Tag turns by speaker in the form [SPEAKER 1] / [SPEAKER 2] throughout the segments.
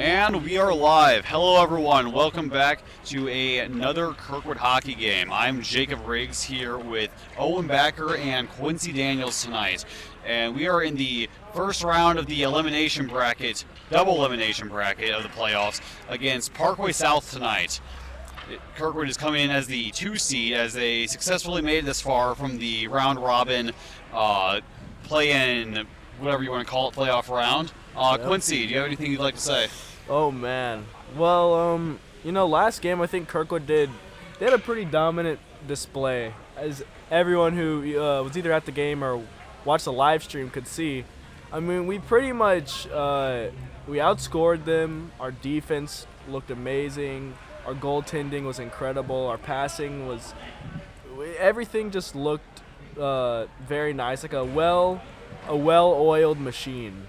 [SPEAKER 1] And we are live. Hello, everyone. Welcome back to another Kirkwood hockey game. I'm Jacob Riggs here with Owen Backer and Quincy Daniels tonight. And we are in the first round of the elimination bracket, double elimination bracket of the playoffs against Parkway South tonight. Kirkwood is coming in as the 2 seed as they successfully made it this far from the round robin play-in, whatever you want to call it, playoff round. Quincy, do you have anything you'd like to say?
[SPEAKER 2] Oh, man. Well, last game I think Kirkwood they had a pretty dominant display, as everyone who was either at the game or watched the live stream could see. I mean, we pretty much we outscored them. Our defense looked amazing. Our goaltending was incredible. Our passing everything just looked very nice, like a well-oiled machine.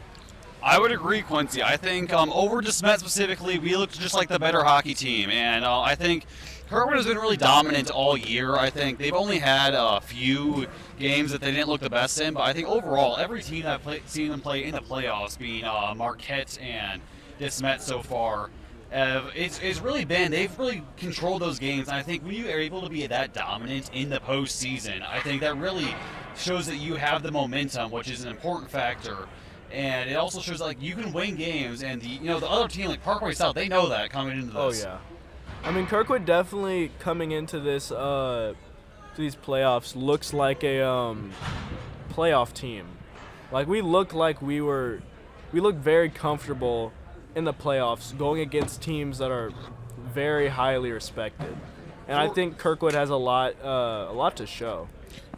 [SPEAKER 1] I would agree, Quincy. I think over DeSmet specifically, we looked just like the better hockey team, and I think Kirkwood has been really dominant all year. I think they've only had a few games that they didn't look the best in, but I think overall, every team that I've seen them play in the playoffs, being Marquette and DeSmet so far, it's really been, they've really controlled those games, and I think when you are able to be that dominant in the postseason, I think that really shows that you have the momentum, which is an important factor. And it also shows like you can win games, and the other team like Parkway South, they know that coming into this.
[SPEAKER 2] Oh yeah, I mean Kirkwood definitely coming into this to these playoffs looks like a playoff team. Like we looked very comfortable in the playoffs going against teams that are very highly respected, and I think Kirkwood has a lot to show.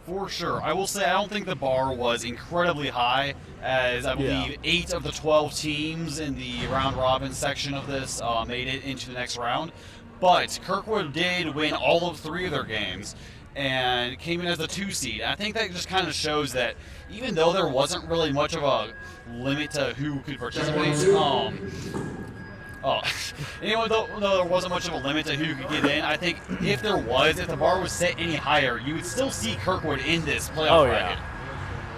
[SPEAKER 1] For sure. I will say I don't think the bar was incredibly high, as I believe 8 of the 12 teams in the round-robin section of this made it into the next round. But Kirkwood did win all of 3 of their games and came in as the 2 seed. I think that just kind of shows that even though there wasn't really much of a limit to who could participate, anyway, though there wasn't much of a limit to who could get in, I think if the bar was set any higher, you would still see Kirkwood in this playoff bracket.
[SPEAKER 2] Yeah.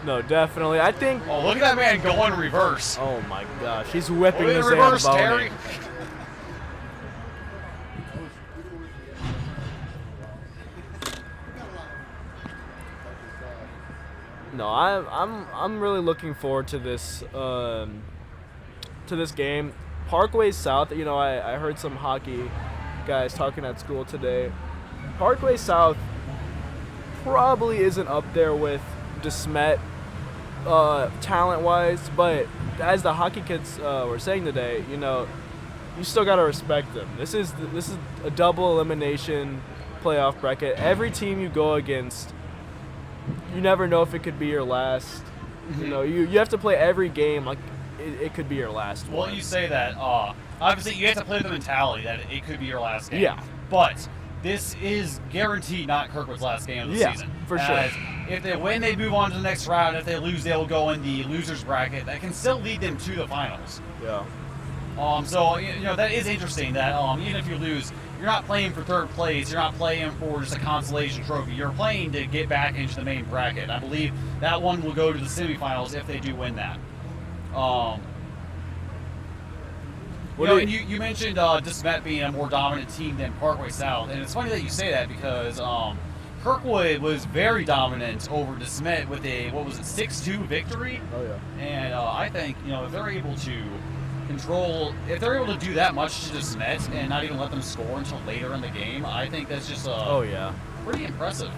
[SPEAKER 2] No, definitely. I think.
[SPEAKER 1] Oh, look at that man going reverse.
[SPEAKER 2] Oh my gosh, he's whipping his
[SPEAKER 1] reverse,
[SPEAKER 2] Zamboni.
[SPEAKER 1] Terry.
[SPEAKER 2] No, I'm really looking forward to this game. Parkway South, I heard some hockey guys talking at school today. Parkway South probably isn't up there with DeSmet talent-wise, but as the hockey kids were saying today, you still got to respect them. This is a double elimination playoff bracket. Every team you go against, you never know if it could be your last. You have to play every game like it could be your last one.
[SPEAKER 1] Well, you say that. Obviously, you have to play the mentality that it could be your last game.
[SPEAKER 2] Yeah.
[SPEAKER 1] But this is guaranteed not Kirkwood's last game of the season.
[SPEAKER 2] For sure.
[SPEAKER 1] If they win, they move on to the next round. If they lose, they will go in the losers bracket. That can still lead them to the finals.
[SPEAKER 2] Yeah.
[SPEAKER 1] So that is interesting. That even if you lose, you're not playing for third place. You're not playing for just a consolation trophy. You're playing to get back into the main bracket. I believe that one will go to the semifinals if they do win that. You mentioned DeSmet being a more dominant team than Parkway South, and it's funny that you say that because Kirkwood was very dominant over DeSmet with a 6-2 victory.
[SPEAKER 2] Oh yeah.
[SPEAKER 1] And I think if they're able to do that much to DeSmet and not even let them score until later in the game, I think that's just pretty impressive.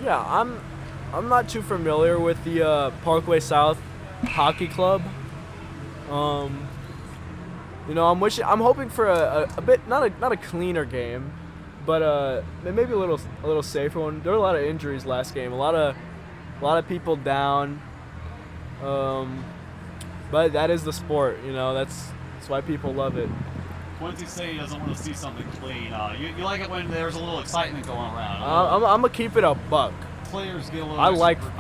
[SPEAKER 2] Yeah, I'm not too familiar with the Parkway South Hockey Club. I'm hoping for a bit not a cleaner game, but maybe a little safer one. There were a lot of injuries last game, a lot of people down. But that is the sport, that's why people love it.
[SPEAKER 1] Quincy saying he doesn't want to see something clean. You like it when there's a little excitement going around.
[SPEAKER 2] I'm gonna keep it a buck.
[SPEAKER 1] Players get a little.
[SPEAKER 2] I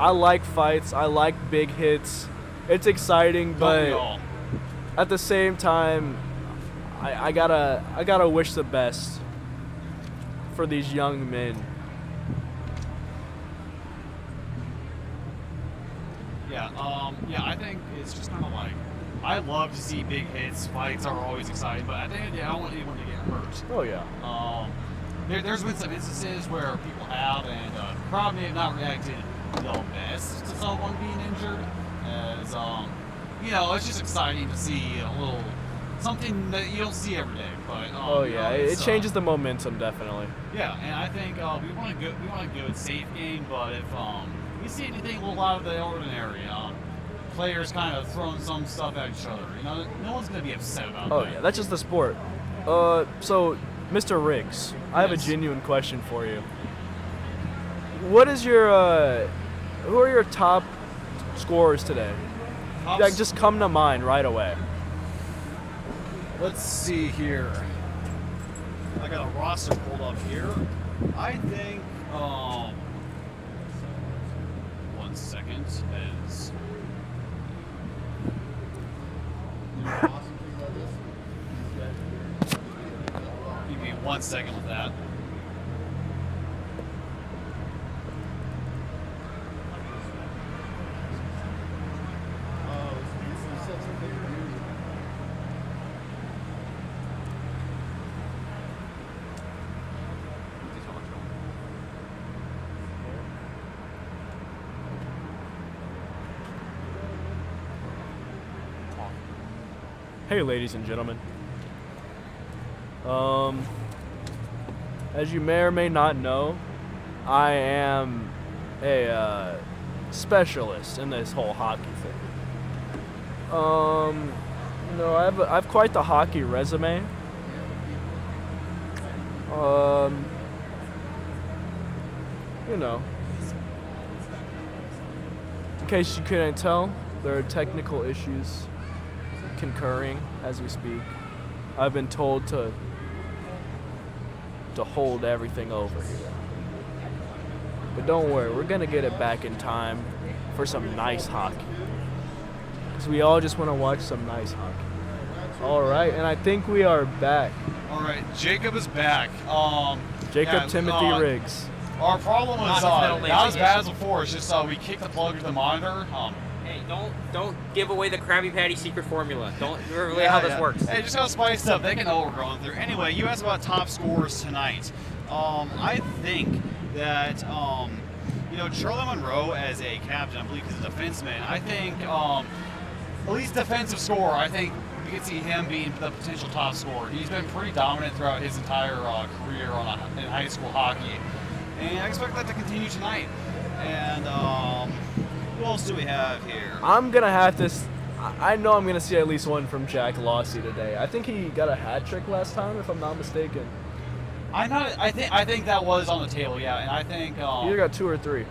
[SPEAKER 2] like fights. I like big hits. It's exciting, but at the same time, I gotta wish the best for these young men.
[SPEAKER 1] Yeah, I think it's just kind of like I love to see big hits. Fights are always exciting, but at the end of the day, I don't want anyone to get hurt.
[SPEAKER 2] Oh yeah.
[SPEAKER 1] There's been some instances where people have, and the crowd may have not reacted the best to someone being injured. As it's just exciting to see a little something that you don't see every day. But
[SPEAKER 2] oh yeah, it changes the momentum definitely.
[SPEAKER 1] Yeah, and I think we want a good, safe game. But if we see anything a little out of the ordinary, players kind of throwing some stuff at each other, no one's gonna be upset about that.
[SPEAKER 2] Oh yeah, that's just the sport. So Mr. Riggs, I have a genuine question for you. What is your who are your top scorers today? Like, just come to mind right away.
[SPEAKER 1] Let's see here. I got a roster pulled up here. I think, 1 second, as... Give me 1 second with that.
[SPEAKER 2] Hey, ladies and gentlemen. As you may or may not know, I am a specialist in this whole hockey thing. I have quite the hockey resume. In case you couldn't tell, there are technical issues concurring as we speak. I've been told to hold everything over here. But don't worry, we're gonna get it back in time for some nice hockey. Because we all just want to watch some nice hockey. Alright, and I think we are back.
[SPEAKER 1] Alright, Jacob is back.
[SPEAKER 2] Jacob Timothy Riggs.
[SPEAKER 1] Our problem was not as bad as before. It's just we kicked the plug to the monitor.
[SPEAKER 3] Hey, don't give away the Krabby Patty secret formula. Don't give away how this works.
[SPEAKER 1] Hey, just gotta spice it up. They can know what we're going through. Anyway, you asked about top scorers tonight. I think that Charlie Monroe as a captain, I believe he's a defenseman. I think at least defensive scorer. I think we could see him being the potential top scorer. He's been pretty dominant throughout his entire career in high school hockey, and I expect that to continue tonight. And who else do we have here?
[SPEAKER 2] I'm gonna have to. I know I'm gonna see at least one from Jack Lossy today. I think he got a hat trick last time, if I'm not mistaken.
[SPEAKER 1] I think that was on the table, yeah, and I think
[SPEAKER 2] he either got 2 or 3.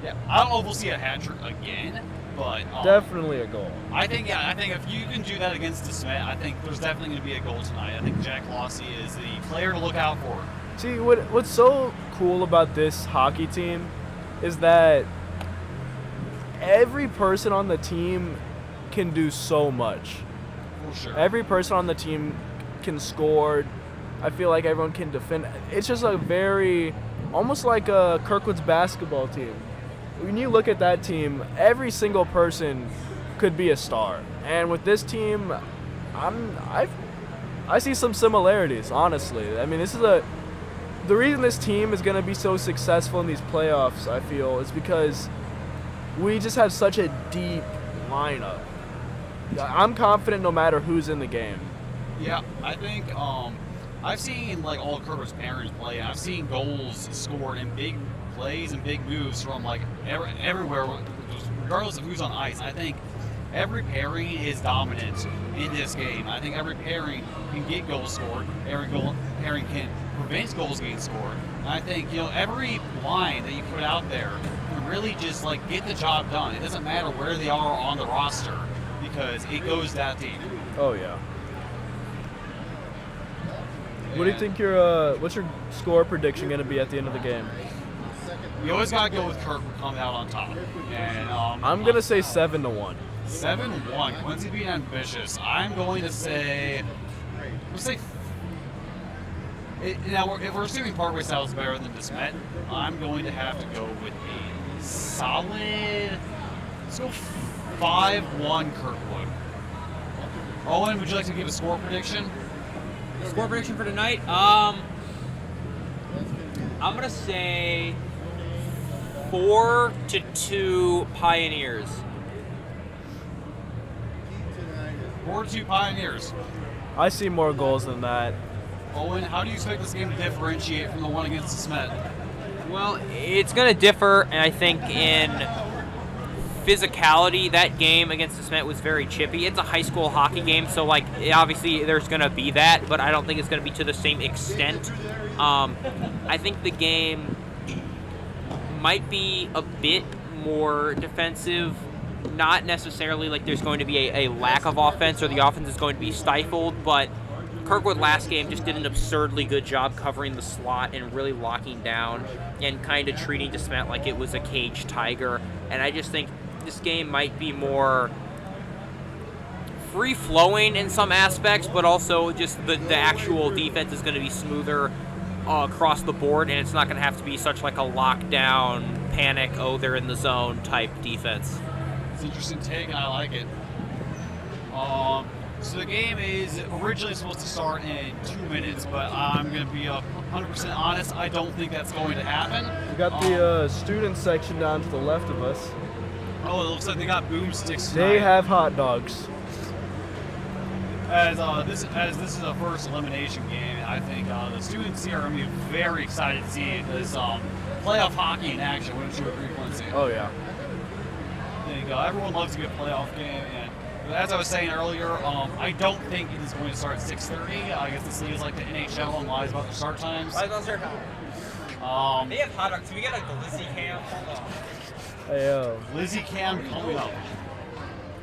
[SPEAKER 1] Yeah, I don't know if we'll see a hat trick again, but
[SPEAKER 2] definitely a goal.
[SPEAKER 1] I think if you can do that against DeSmet, I think there's definitely going to be a goal tonight. I think Jack Lossy is the player to look out for.
[SPEAKER 2] See, what's so cool about this hockey team is that every person on the team can do so much.
[SPEAKER 1] For sure.
[SPEAKER 2] Every person on the team can score. I feel like everyone can defend. It's just almost like a Kirkwood's basketball team. When you look at that team, every single person could be a star. And with this team, I see some similarities, honestly. I mean, the reason this team is going to be so successful in these playoffs, I feel, is because we just have such a deep lineup. I'm confident no matter who's in the game.
[SPEAKER 1] Yeah, I think I've seen all of Kirkwood's pairings play, and I've seen goals scored in big plays and big moves from everywhere, regardless of who's on ice. I think every pairing is dominant in this game. I think every pairing can get goals scored. Every pairing can prevent goals getting scored. And I think every line that you put out there can really just get the job done. It doesn't matter where they are on the roster because it goes that deep.
[SPEAKER 2] Oh yeah. What do you think what's your score prediction going to be at the end of the game?
[SPEAKER 1] You always got to go with Kirkwood coming out on top. And
[SPEAKER 2] I'm going to say 7-1.
[SPEAKER 1] 7-1. Quincy being ambitious. I'm going to say... Now, if we're assuming Parkway style is better than DeSmet, I'm going to have to go with a solid... Let's go 5-1 Kirkwood. Owen, would you like to give a score prediction?
[SPEAKER 3] Score prediction for tonight? I'm gonna say 4-2 Pioneers.
[SPEAKER 1] 4-2 Pioneers.
[SPEAKER 2] I see more goals than that.
[SPEAKER 1] Owen, how do you expect this game to differentiate from the one against the Smet?
[SPEAKER 3] Well, it's going to differ, and I think in physicality, that game against the Smet was very chippy. It's a high school hockey game, so like obviously there's going to be that, but I don't think it's going to be to the same extent. I think the game might be a bit more defensive. Not necessarily like there's going to be a lack of offense or the offense is going to be stifled, but Kirkwood last game just did an absurdly good job covering the slot and really locking down and kind of treating DeSmet like it was a caged tiger. And I just think this game might be more free-flowing in some aspects, but also just the actual defense is going to be smoother across the board, and it's not going to have to be such like a lockdown, panic, oh, they're in the zone type defense.
[SPEAKER 1] It's an interesting take, and I like it. So the game is originally supposed to start in 2 minutes, but I'm going to be 100% honest. I don't think that's going to happen.
[SPEAKER 2] We got the student section down to the left of us.
[SPEAKER 1] Oh, it looks like they got boomsticks tonight.
[SPEAKER 2] They have hot dogs.
[SPEAKER 1] As this is a first elimination game, I think the students here are going to be very excited to see this playoff hockey in action. Wouldn't you agree, Quincy?
[SPEAKER 2] Oh, yeah.
[SPEAKER 1] I think everyone loves a good playoff game, and as I was saying earlier, I don't think it is going to start at 6:30. I guess this league is like the NHL and lies about their start times.
[SPEAKER 3] Lies about start time. They have hot dogs. We got like the Lizzie Cam. Hold on.
[SPEAKER 2] Hey, yo.
[SPEAKER 1] Lizzie Cam coming up.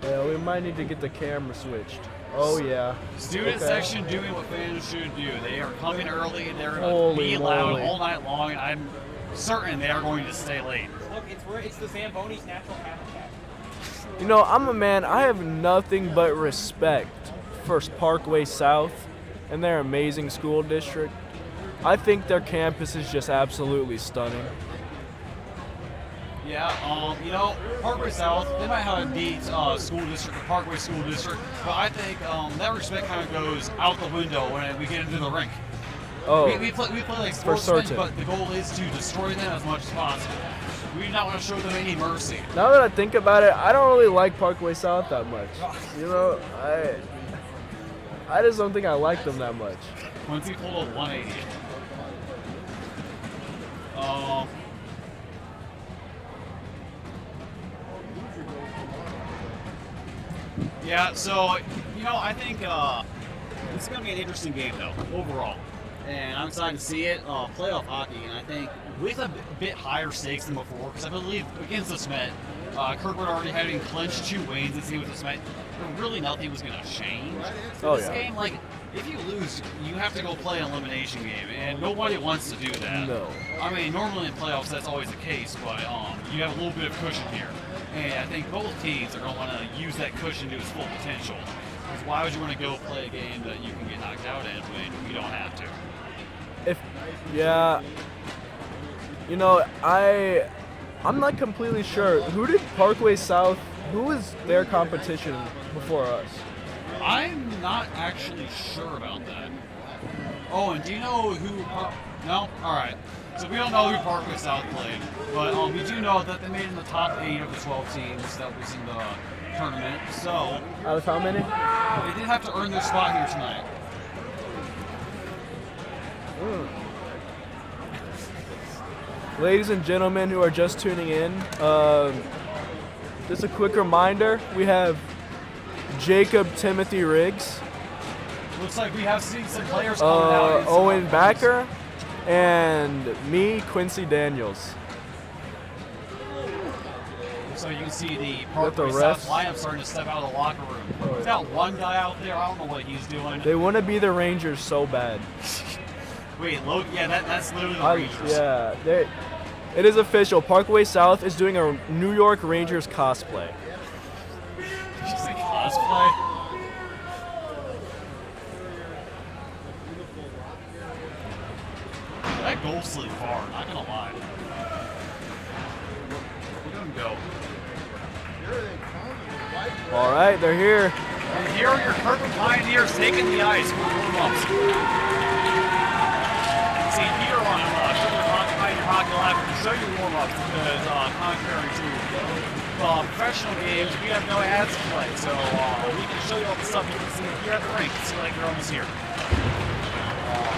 [SPEAKER 2] Yeah, we might need to get the camera switched. Oh, yeah.
[SPEAKER 1] Student
[SPEAKER 2] Okay.
[SPEAKER 1] section doing what fans should do. They are coming early, and they're going to
[SPEAKER 2] Holy
[SPEAKER 1] be loud
[SPEAKER 2] moly.
[SPEAKER 1] all night long, and I'm certain they are going to stay late.
[SPEAKER 3] Look, it's the Zamboni's natural habitat.
[SPEAKER 2] You know, I'm a man, I have nothing but respect for Parkway South and their amazing school district. I think their campus is just absolutely stunning.
[SPEAKER 1] Yeah, you know, Parkway South, they might have a neat school district, the Parkway School District, but I think that respect kind of goes out the window when we get into the rink.
[SPEAKER 2] Oh,
[SPEAKER 1] We play like
[SPEAKER 2] for
[SPEAKER 1] sportsmen,
[SPEAKER 2] certain.
[SPEAKER 1] but the goal is to destroy them as much as possible. We do not want to show them any mercy.
[SPEAKER 2] Now that I think about it, I don't really like Parkway South that much. You know, I just don't think I like them that much.
[SPEAKER 1] Once he pulled a 180. Yeah, so, you know, I think this is going to be an interesting game, though, overall. And I'm excited to see it. Playoff hockey, and I think with a bit higher stakes than before, because I believe against the Smet, Kirkwood already having clinched 2 wins and see with the Smet, really nothing was going to change. So
[SPEAKER 2] Oh,
[SPEAKER 1] this
[SPEAKER 2] yeah.
[SPEAKER 1] game, like, if you lose, you have to go play an elimination game, and nobody wants to do that.
[SPEAKER 2] No.
[SPEAKER 1] I mean, normally in playoffs that's always the case, but you have a little bit of cushion here. And I think both teams are going to want to use that cushion to its full potential. Because why would you want to go play a game that you can get knocked out in when you don't have to?
[SPEAKER 2] Yeah, you know, I'm not completely sure. Who did Parkway South, who was their competition before us?
[SPEAKER 1] I'm not actually sure about that. Oh, and do you know who? No? Alright. So we don't know who Parkway South played, but we do know that they made it in the top 8 of the 12 teams that was in the tournament. So
[SPEAKER 2] Out of how many?
[SPEAKER 1] they did have to earn their spot here tonight.
[SPEAKER 2] Ladies and gentlemen who are just tuning in, just a quick reminder, we have Jacob Timothy Riggs,
[SPEAKER 1] Looks like we have seen some players coming out. in some
[SPEAKER 2] Owen
[SPEAKER 1] other
[SPEAKER 2] Backer, and me, Quincy Daniels.
[SPEAKER 1] games. So you can see the
[SPEAKER 2] With the
[SPEAKER 1] Parkway South
[SPEAKER 2] refs.
[SPEAKER 1] lineup starting to step out of the locker room. There's got one guy out there. I don't know what he's doing.
[SPEAKER 2] They want to be the Rangers so bad.
[SPEAKER 1] Wait, Logan? Yeah, that's literally the Rangers.
[SPEAKER 2] Yeah, it is official. Parkway South is doing a New York Rangers cosplay.
[SPEAKER 1] Did you say cosplay? That goal slid far, not gonna lie. Look at him go.
[SPEAKER 2] All right, they're here.
[SPEAKER 1] And here are your Kirkwood Pioneers taking the ice for warm-ups. See, here on Pioneer Hockey Live, we can show you warm-ups because, contrary to professional games, we have no ads to play. So we can show you all the stuff you can see here at the rink. See, like you're almost here.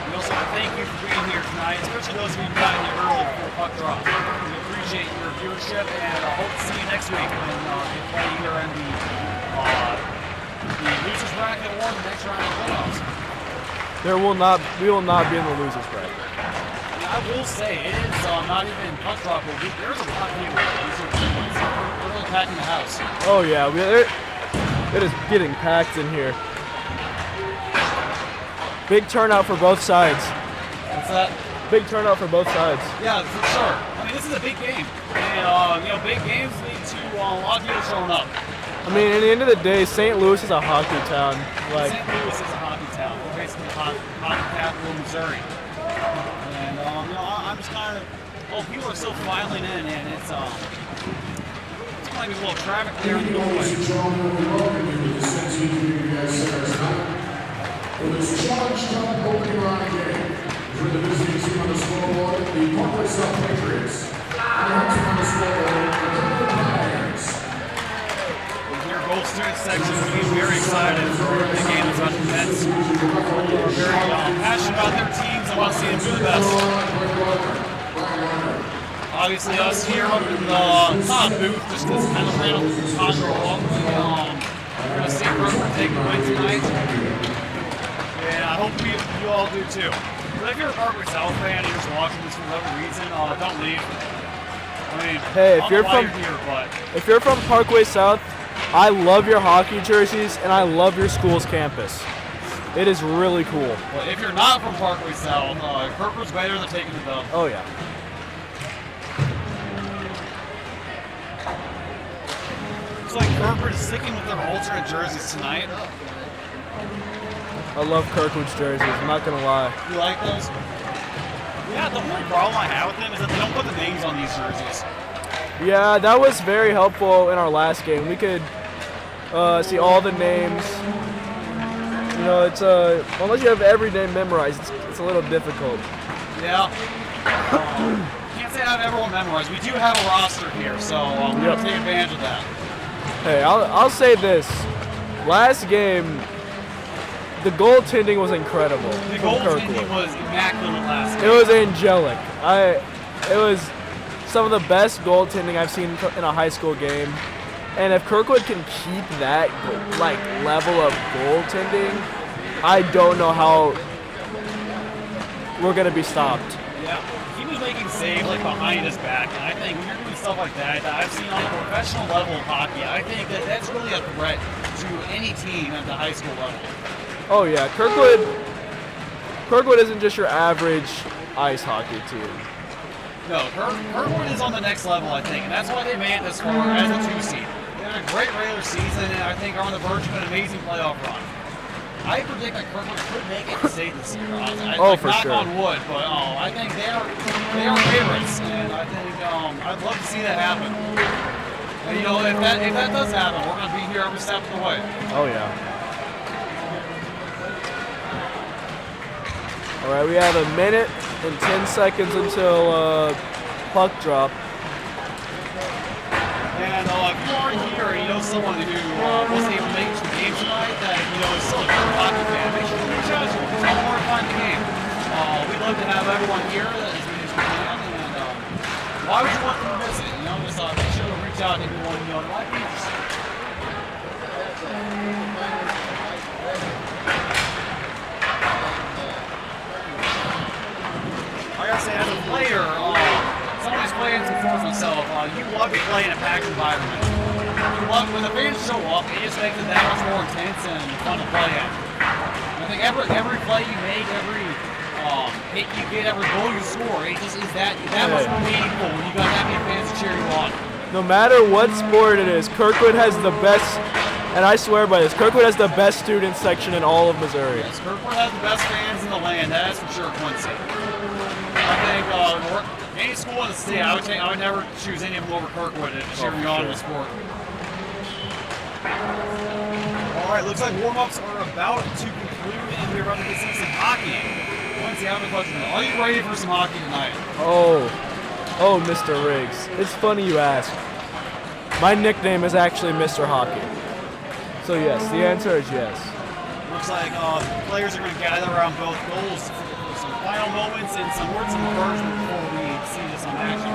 [SPEAKER 1] We also want to thank you for being here tonight, especially those of you who got here early before puck drop. We appreciate your viewership and hope to see you next week when we play here in the losers bracket or the next round of playoffs.
[SPEAKER 2] We will not be in the losers bracket.
[SPEAKER 1] And I will say it is not even puck drop, but there's a lot of people. We're really packing the house.
[SPEAKER 2] Oh yeah, it is getting packed in here. Big turnout for both sides.
[SPEAKER 1] What's that?
[SPEAKER 2] Big turnout for both sides.
[SPEAKER 1] Yeah, for sure. I mean, this is a big game, and big games lead to a lot of people showing up.
[SPEAKER 2] I mean, at the end of the day, St. Louis is a hockey town. Like
[SPEAKER 1] St. Louis is a hockey town. We're basically hockey capital of Missouri, and I'm just kind of people are still filing in, and it's going to be a little traffic there in the doorway.
[SPEAKER 4] With its charged up opening round game, for the visiting team on the scoreboard, the Parkway South Patriots. And the team on the scoreboard, the Kirkwood Pioneers.
[SPEAKER 1] Your gold student section will be very excited for the game that's about to commence. They're very passionate about their teams and want to see them do the best. Obviously, us here up in the top booth, just this kind of random contra along. We're going to see Kirkwood take the win tonight. And I hope you all do too. But if you're a Parkway South fan and you're just watching this for whatever reason, don't leave. I mean,
[SPEAKER 2] hey,
[SPEAKER 1] if you're
[SPEAKER 2] from Parkway South, I love your hockey jerseys and I love your school's campus. It is really cool.
[SPEAKER 1] Well, if you're not from Parkway South, Kirkwood's better than taking the dub.
[SPEAKER 2] Oh yeah.
[SPEAKER 1] Looks like Kirkwood is sticking with their alternate jerseys tonight.
[SPEAKER 2] I love Kirkwood's jerseys, I'm not gonna lie.
[SPEAKER 1] You like those? Yeah, the only problem I have with them is that they don't put the names on these jerseys.
[SPEAKER 2] Yeah, that was very helpful in our last game. We could see all the names. You know, it's unless you have every name memorized, it's a little difficult.
[SPEAKER 1] Yeah. Can't say I have everyone memorized. We do have a roster here, so we're gonna take advantage of that.
[SPEAKER 2] Hey, I'll say this: last game, the goaltending was incredible.
[SPEAKER 1] The goaltending was immaculate last game.
[SPEAKER 2] It was angelic. It was some of the best goaltending I've seen in a high school game. And if Kirkwood can keep that level of goaltending, I don't know how we're gonna be stopped.
[SPEAKER 1] Yeah, he was making saves behind his back, and I think when you're doing stuff like that I've seen on a professional level of hockey, I think that's really a threat to any team at the high school level.
[SPEAKER 2] Oh yeah, Kirkwood isn't just your average ice hockey team.
[SPEAKER 1] No, Kirkwood is on the next level, I think, and that's why they made it this far as a 2 seed. They had a great regular season, and I think are on the verge of an amazing playoff run. I predict that Kirkwood could make it to state this year.
[SPEAKER 2] For
[SPEAKER 1] knock
[SPEAKER 2] sure.
[SPEAKER 1] on wood, but I think they are favorites, and I think I'd love to see that happen. And, if that does happen, we're going to be here every step of the way.
[SPEAKER 2] Oh yeah. All right, we have a minute and 10 seconds until puck drop.
[SPEAKER 1] And if you aren't here and you know someone who wasn't able to make it to the game tonight that is still a good hockey fan, make sure to reach out to them. Tell them more about the game. We'd love to have everyone here as many as we can. And why would you want them to miss it? Just make sure to reach out to anyone that might be interested. Like I said, as a player, someone who's playing to force himself, you love to play in a packed environment. You love when the fans show up, it just makes it that much more intense and fun to play at. I think every play you make, every hit you get, every goal you score, it just is that much more meaningful when you got that many fans to cheer you on.
[SPEAKER 2] No matter what sport it is, Kirkwood has the best, and I swear by this, Kirkwood has the best student section in all of Missouri.
[SPEAKER 1] Yes, Kirkwood has the best fans in the land, that is for sure, Quincy. I think any school in the state, I would never choose any of them over Kirkwood to cheer me on in the sport. All right, looks like warm-ups are about to conclude and we're about to see some hockey. Quincy, how many questions? Are you ready for some hockey tonight?
[SPEAKER 2] Oh, Mr. Riggs. It's funny you ask. My nickname is actually Mr. Hockey. So yes, the answer is yes.
[SPEAKER 1] Looks like players are going to gather around both goals for some final moments and some words of encouragement before we see this on action.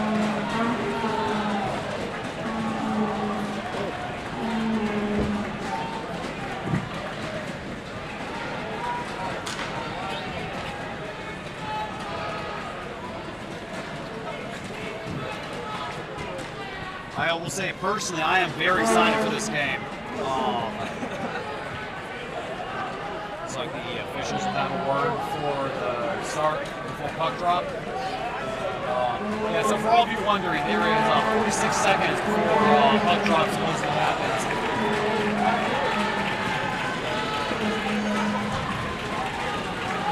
[SPEAKER 1] I will say personally, I am very excited for this game. It's like the officials will have a word for the start before puck drop. Yeah, so for all of you wondering, there is 46 seconds before puck drop supposedly happens.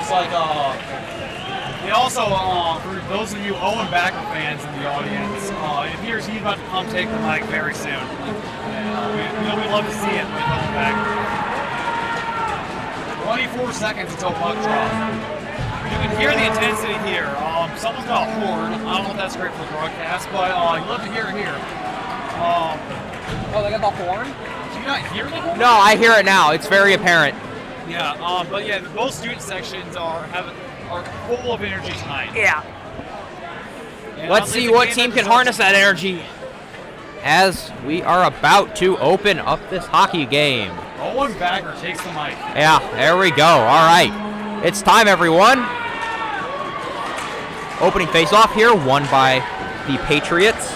[SPEAKER 1] It's like, we also, for those of you Owen Backer fans in the audience, it appears he's about to come take the mic very soon. And, we'd love to see it with Owen Backer. 24 seconds until puck drop. You can hear the intensity here. Someone's got a horn. I don't know if that's great for the broadcast, but you love to hear it here.
[SPEAKER 3] Oh, they got the horn?
[SPEAKER 1] Do you not hear the horn?
[SPEAKER 3] No, I hear it now. It's very apparent.
[SPEAKER 1] Yeah, but yeah, both student sections are full of energy tonight.
[SPEAKER 3] Yeah.
[SPEAKER 1] And
[SPEAKER 3] Let's see what team can harness that energy as we are about to open up this hockey game.
[SPEAKER 1] Owen Backer takes the mic.
[SPEAKER 3] Yeah, there we go. All right. It's time, everyone. Opening face-off here, won by the Patriots.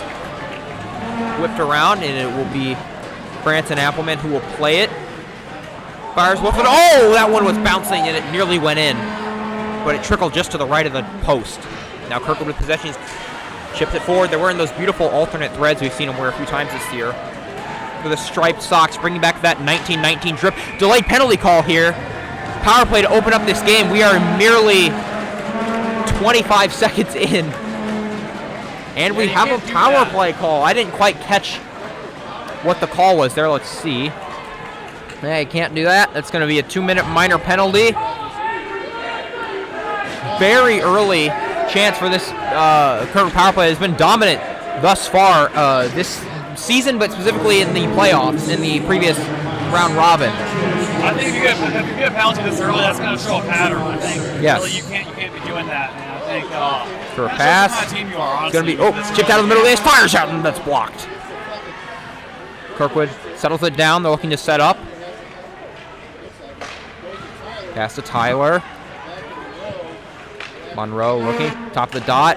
[SPEAKER 3] Whipped around, and it will be Branson Appleman who will play it. Fires Wolfen. Oh, that one was bouncing, and it nearly went in. But it trickled just to the right of the post. Now Kirkwood with possession, chips it forward. They're wearing those beautiful alternate threads we've seen them wear a few times this year. With the striped socks, bringing back that 1919 drip. Delayed penalty call here. Power play to open up this game. We are merely 25 seconds in. And we have a power play call. I didn't quite catch what the call was there. Let's see. Hey, can't do that. That's going to be a 2-minute minor penalty. Very early chance for this Kirkwood power play. Has been dominant thus far this season, but specifically in the playoffs, in the previous round robin.
[SPEAKER 1] I think if you get a penalty this early, that's going to show a pattern. I think
[SPEAKER 3] yes.
[SPEAKER 1] Really, you can't be doing that. And I think
[SPEAKER 3] for a pass,
[SPEAKER 1] what kind of team you are,
[SPEAKER 3] it's going to be chipped out of the middle of the ice, fires out, and that's blocked. Kirkwood settles it down. They're looking to set up. Pass to Tyler. Monroe looking, top of the dot.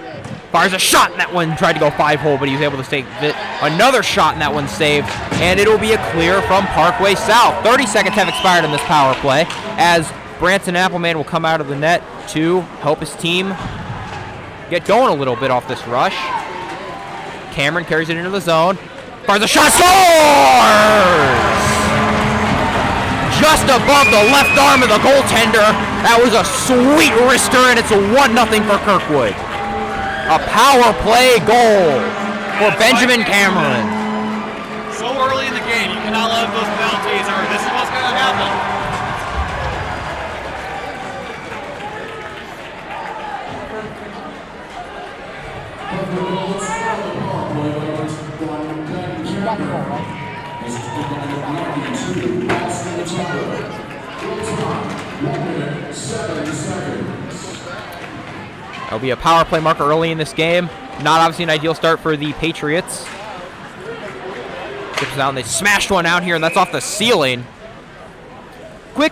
[SPEAKER 3] Fires a shot, and that one tried to go 5-hole, but he was able to save it. Another shot, and that one saved. And it'll be a clear from Parkway South. 30 seconds have expired in this power play as Branson Appleman will come out of the net to help his team get going a little bit off this rush. Cameron carries it into the zone. Fires a shot, scores! Just above the left arm of the goaltender. That was a sweet wrister, and it's a 1-0 for Kirkwood. A power play goal for Benjamin Cameron.
[SPEAKER 1] So early in the game, you cannot let those penalties, or this is what's going to happen.
[SPEAKER 3] That'll be a power play marker early in this game. Not obviously an ideal start for the Patriots. Chips out and they smashed one out here, and that's off the ceiling. Quick,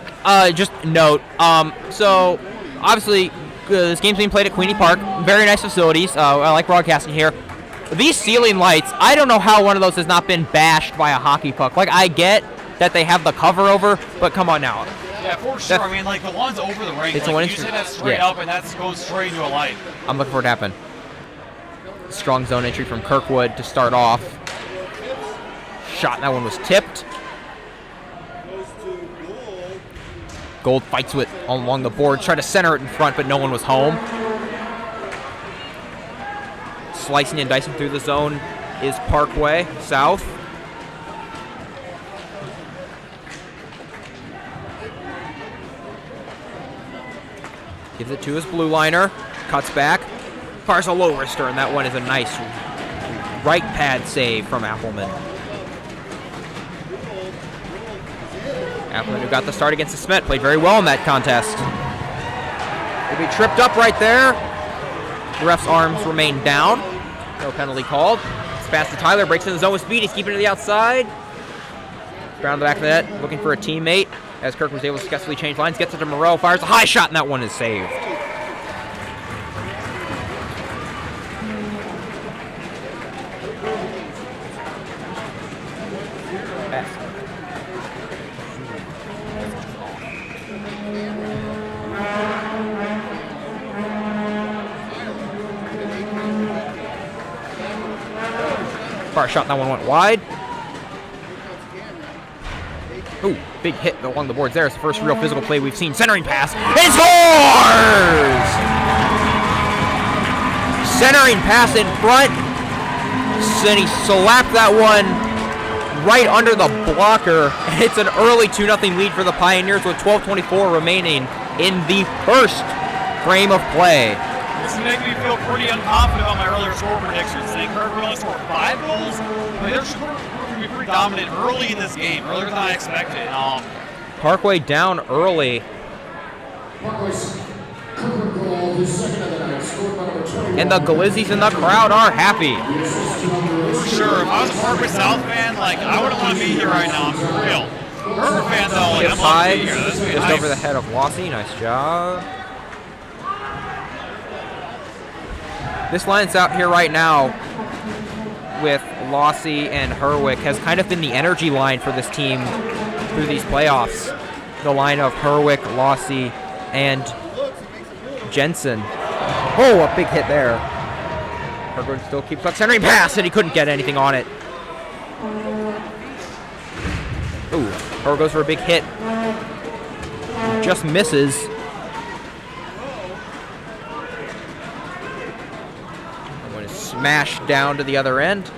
[SPEAKER 3] just note. So obviously this game's being played at Queenie Park. Very nice facilities. I like broadcasting here. These ceiling lights, I don't know how one of those has not been bashed by a hockey puck. Like, I get that they have the cover over, but come on now.
[SPEAKER 1] Yeah, for sure. I mean, like, the one's over the ring.
[SPEAKER 3] It's
[SPEAKER 1] like, usually that's straight up, and that's going straight into a light.
[SPEAKER 3] I'm looking for it to happen. Strong zone entry from Kirkwood to start off. Shot, that one was tipped. Gold fights with along the board, tried to center it in front, but no one was home. Slicing and dicing through the zone is Parkway South. Gives it to his blue liner. Cuts back. Fires a low wrister, and that one is a nice right pad save from Appleman. Appleman, who got the start against the Smet, played very well in that contest. He'll be tripped up right there. The ref's arms remain down. No penalty called. It's pass to Tyler, breaks in the zone with speed. He's keeping it to the outside. Around the back of the net, looking for a teammate. As Kirk was able to successfully change lines, gets it to Moreau, fires a high shot, and that one is saved. Fire shot, and that one went wide. Ooh, big hit along the boards there. It's the first real physical play we've seen. Centering pass. It scores! Centering pass in front. And he slapped that one right under the blocker. It's an early 2-0 lead for the Pioneers with 12:24 remaining in the first frame of play.
[SPEAKER 1] This makes me feel pretty unconfident about my earlier score predictions. I think Kirkwood only scored 5 goals. I mean, they're going to be pretty dominant early in this game, earlier than I expected.
[SPEAKER 3] Parkway down early.
[SPEAKER 4] Parkway's Kirkwood goal, his second of the night, scored by number 21.
[SPEAKER 3] And the Glizzies in the crowd are happy.
[SPEAKER 1] For sure. If I was a Parkway South fan, like, I wouldn't want to be here right now. I'm for real. Kirkwood fans, though, like, I'm loving to be here. This would be
[SPEAKER 3] Just
[SPEAKER 1] nice.
[SPEAKER 3] over the head of Lossy. Nice job. This line's out here right now with Lossy and Herwick has kind of been the energy line for this team through these playoffs. The line of Herwick, Lossy, and Jensen. Oh, a big hit there. Herwick still keeps up centering pass, and he couldn't get anything on it. Ooh, Herwick goes for a big hit. Just misses. Smashed down to the other end,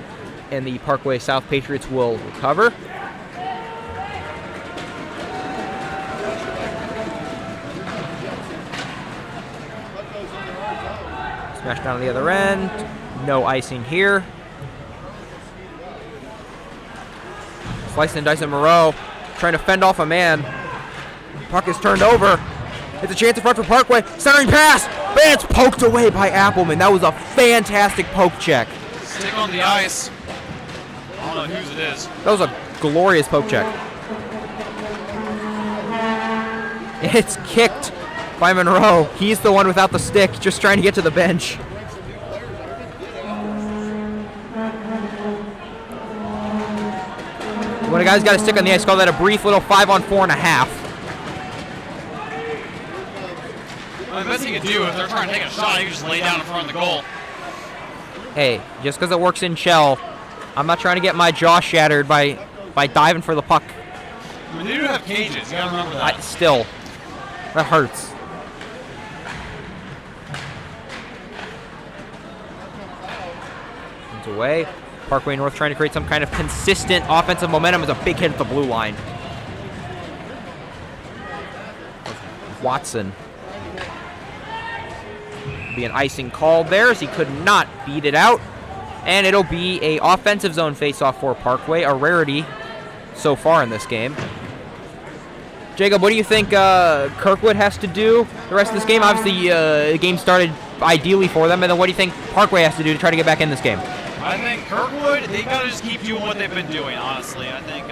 [SPEAKER 3] and the Parkway South Patriots will recover. Smashed down to the other end. No icing here. Slice and dice and Moreau trying to fend off a man. Puck is turned over. It's a chance in front for Parkway. Centering pass. And it's poked away by Appleman. That was a fantastic poke check.
[SPEAKER 1] Stick on the ice. I don't know whose it is.
[SPEAKER 3] That was a glorious poke check. It's kicked by Monroe. He's the one without the stick, just trying to get to the bench. When a guy's got a stick on the ice, call that a brief little 5-on-4.5.
[SPEAKER 1] Well, the best you can do if they're trying to take a shot, you can just lay down in front of the goal.
[SPEAKER 3] Hey, just because it works in shell, I'm not trying to get my jaw shattered by diving for the puck.
[SPEAKER 1] I mean, they do have cages. You gotta remember that.
[SPEAKER 3] Still, that hurts. It's away. Parkway North trying to create some kind of consistent offensive momentum as a big hit at the blue line. Watson. Be an icing called there as he could not beat it out. And it'll be a offensive zone faceoff for Parkway, a rarity so far in this game. Jacob, what do you think Kirkwood has to do the rest of this game? Obviously, the game started ideally for them, and then what do you think Parkway has to do to try to get back in this game?
[SPEAKER 1] I think Kirkwood, they got to just keep doing what they've been doing, honestly. I think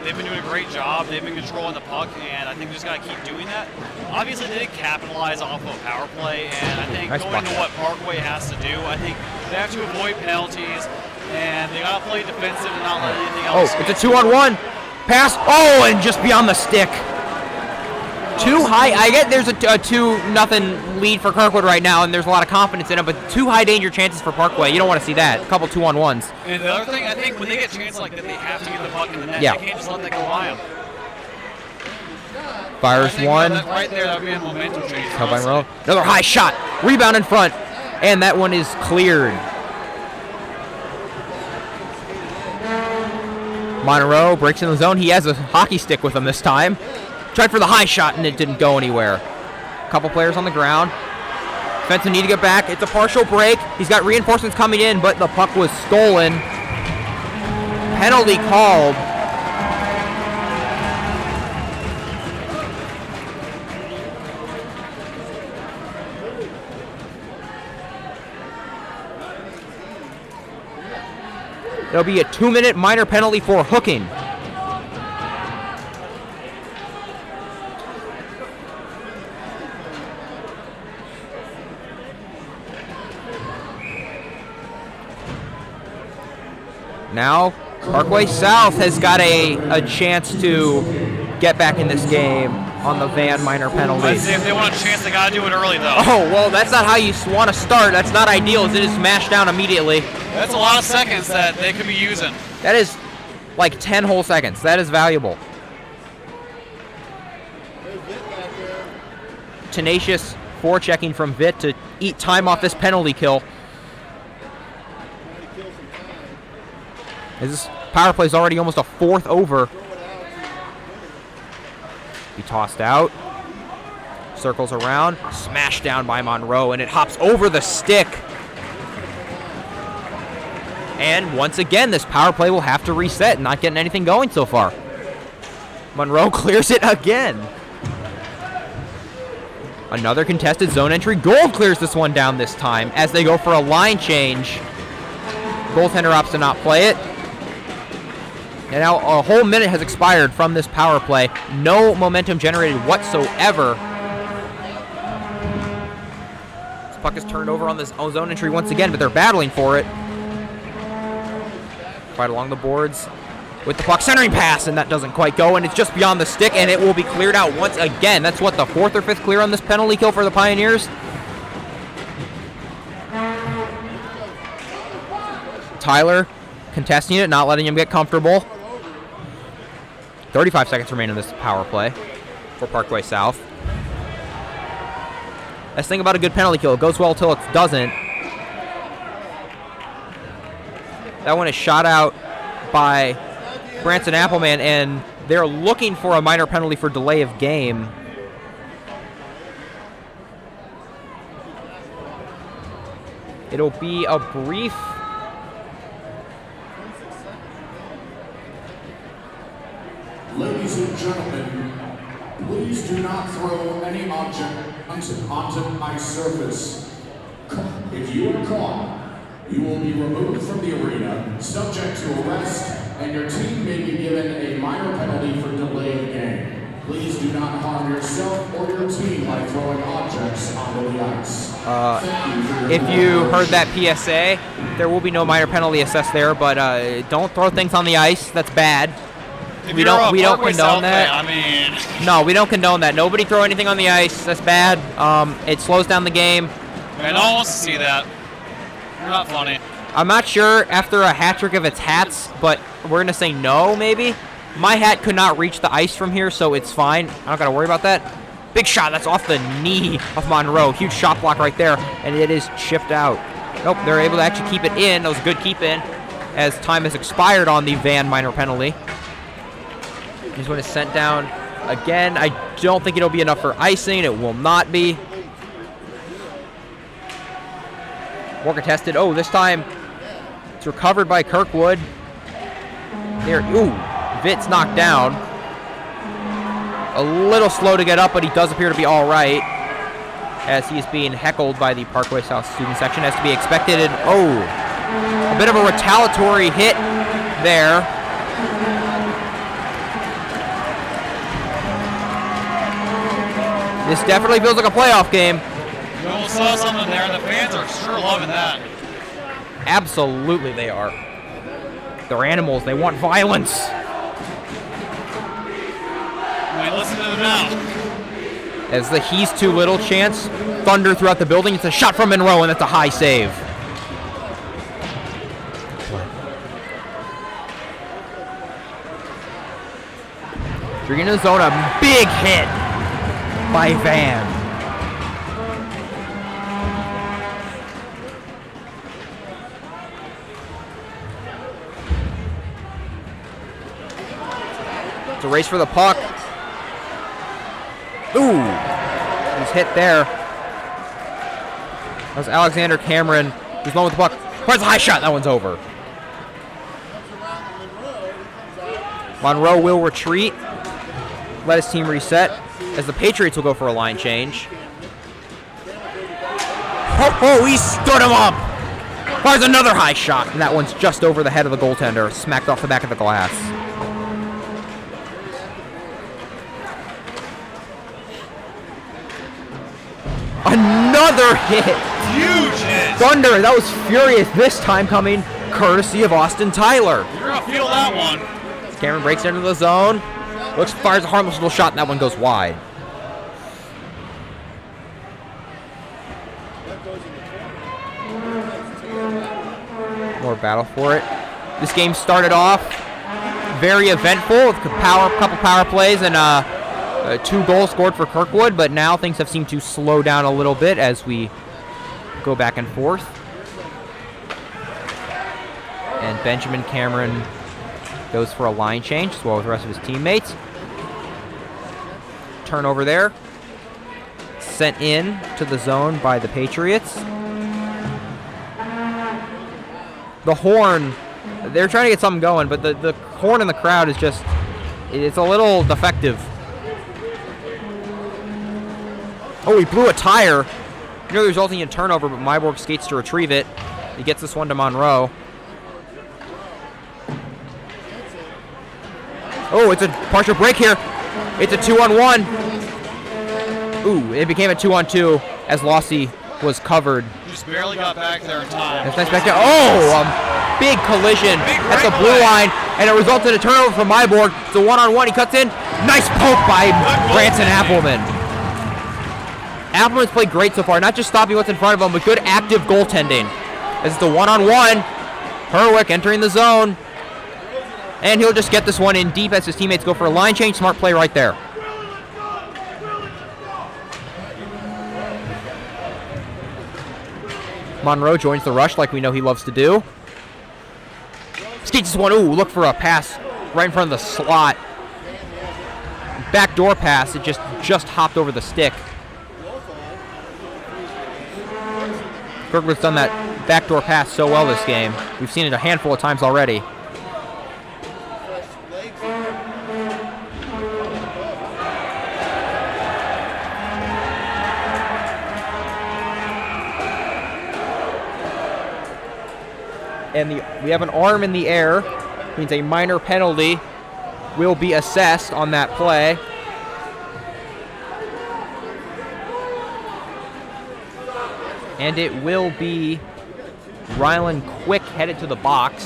[SPEAKER 1] they've been doing a great job. They've been controlling the puck, and I think they just got to keep doing that. Obviously, they didn't capitalize off of a power play, and I think going to what Parkway has to do, I think they have to avoid penalties, and they got to play defensive and not let anything else.
[SPEAKER 3] Oh, it's a 2-on-1. Pass. Oh, and just beyond the stick. Too high. I get there's a 2-0 lead for Kirkwood right now, and there's a lot of confidence in it, but too high danger chances for Parkway. You don't want to see that. A couple 2-on-1s.
[SPEAKER 1] And the other thing, I think when they get chances like that, they have to get the puck in the net.
[SPEAKER 3] Yeah.
[SPEAKER 1] They can't just let that go by them.
[SPEAKER 3] Fires one.
[SPEAKER 1] That right there, that would be a momentum change.
[SPEAKER 3] Held by Monroe. Another high shot. Rebound in front. And that one is cleared. Monroe breaks in the zone. He has a hockey stick with him this time. Tried for the high shot, and it didn't go anywhere. couple players on the ground. Defensive need to get back. It's a partial break. He's got reinforcements coming in, but the puck was stolen. Penalty called. There'll be a 2-minute minor penalty for hooking. Now, Parkway South has got a chance to get back in this game on the van minor penalties.
[SPEAKER 1] If they want a chance, they got to do it early, though.
[SPEAKER 3] Oh, well, that's not how you want to start. That's not ideal. It is smashed down immediately.
[SPEAKER 1] That's a lot of seconds that they could be using.
[SPEAKER 3] That is like 10 whole seconds. That is valuable. Tenacious forechecking from Vitt to eat time off this penalty kill. This power play is already almost a fourth over. He tossed out. Circles around. Smashed down by Monroe, and it hops over the stick. And once again, this power play will have to reset. Not getting anything going so far. Monroe clears it again. Another contested zone entry. Gold clears this one down this time as they go for a line change. Goaltender opts to not play it. And now a whole minute has expired from this power play. No momentum generated whatsoever. This puck is turned over on this zone entry once again, but they're battling for it. Right along the boards with the puck, centering pass, and that doesn't quite go, and it's just beyond the stick, and it will be cleared out once again. That's what, the fourth or fifth clear on this penalty kill for the Pioneers? Tyler contesting it, not letting him get comfortable. 35 seconds remain in this power play for Parkway South. That's the thing about a good penalty kill. It goes well till it doesn't. That one is shot out by Branson Appleman, and they're looking for a minor penalty for delay of game. It'll be a brief...
[SPEAKER 4] Ladies and gentlemen, please do not throw any object onto ice surface. If you are caught, you will be removed from the arena, subject to arrest, and your team may be given a minor penalty for delay of game. Please do not harm yourself or your team by throwing objects onto the ice.
[SPEAKER 3] If you heard that PSA, there will be no minor penalty assessed there, but don't throw things on the ice. That's bad. We don't condone that. No, we don't condone that. Nobody throw anything on the ice. That's bad. It slows down the game.
[SPEAKER 1] Man, no one wants to see that. You're not funny.
[SPEAKER 3] I'm not sure after a hat trick if it's hats, but we're going to say no, maybe. My hat could not reach the ice from here, so it's fine. I don't got to worry about that. Big shot. That's off the knee of Monroe. Huge shot block right there, and it is chipped out. Nope, they're able to actually keep it in. That was a good keep in as time has expired on the Van minor penalty. This one is sent down again. I don't think it'll be enough for icing. It will not be. More contested. Oh, this time it's recovered by Kirkwood. There. Ooh, Vitt's knocked down. A little slow to get up, but he does appear to be all right as he is being heckled by the Parkway South student section, as to be expected. And oh, a bit of a retaliatory hit there. This definitely feels like a playoff game.
[SPEAKER 1] We all saw something there, and the fans are sure loving that.
[SPEAKER 3] Absolutely they are. They're animals. They want violence.
[SPEAKER 1] I mean, listen to them now.
[SPEAKER 3] As the he's too little chants thunder throughout the building, it's a shot from Monroe, and that's a high save. Drinking in the zone, a big hit by Van. It's a race for the puck. Ooh. He's hit there. That was Alexander Cameron, who's long with the puck. Fires a high shot. That one's over. Monroe will retreat. Let his team reset, as the Patriots will go for a line change. Oh, he stood him up! Fires another high shot, and that one's just over the head of the goaltender, smacked off the back of the glass. Another hit!
[SPEAKER 1] Huge hit!
[SPEAKER 3] Thunder, that was furious, this time coming courtesy of Austin Tyler.
[SPEAKER 1] You're going to feel that one.
[SPEAKER 3] Cameron breaks into the zone. Looks, fires a harmless little shot, and that one goes wide. More battle for it. This game started off very eventful with a couple power plays and 2 goals scored for Kirkwood, but now things have seemed to slow down a little bit as we go back and forth. And Benjamin Cameron goes for a line change as well with the rest of his teammates. Turnover there. Sent in to the zone by the Patriots. The horn, they're trying to get something going, but the horn in the crowd is just, it's a little defective. Oh, he blew a tire. Nearly resulting in turnover, but Myborg skates to retrieve it. He gets this one to Monroe. Oh, it's a partial break here. It's a 2-on-1. Ooh, it became a 2-on-2 as Lossie was covered.
[SPEAKER 1] Just barely got back there in time.
[SPEAKER 3] That's nice back there. Oh, big collision at the blue line, and it resulted in a turnover from Myborg. It's a 1-on-1. He cuts in. Nice poke by Branson Appleman. Appleman's played great so far, not just stopping what's in front of him, but good active goaltending. This is the 1-on-1. Herwick entering the zone. And he'll just get this one in deep as his teammates go for a line change. Smart play right there. Monroe joins the rush like we know he loves to do. Skates this one. Ooh, look for a pass right in front of the slot. Backdoor pass. It just hopped over the stick. Kirkwood's done that backdoor pass so well this game. We've seen it a handful of times already. And we have an arm in the air, means a minor penalty will be assessed on that play. And it will be Rylan Quick headed to the box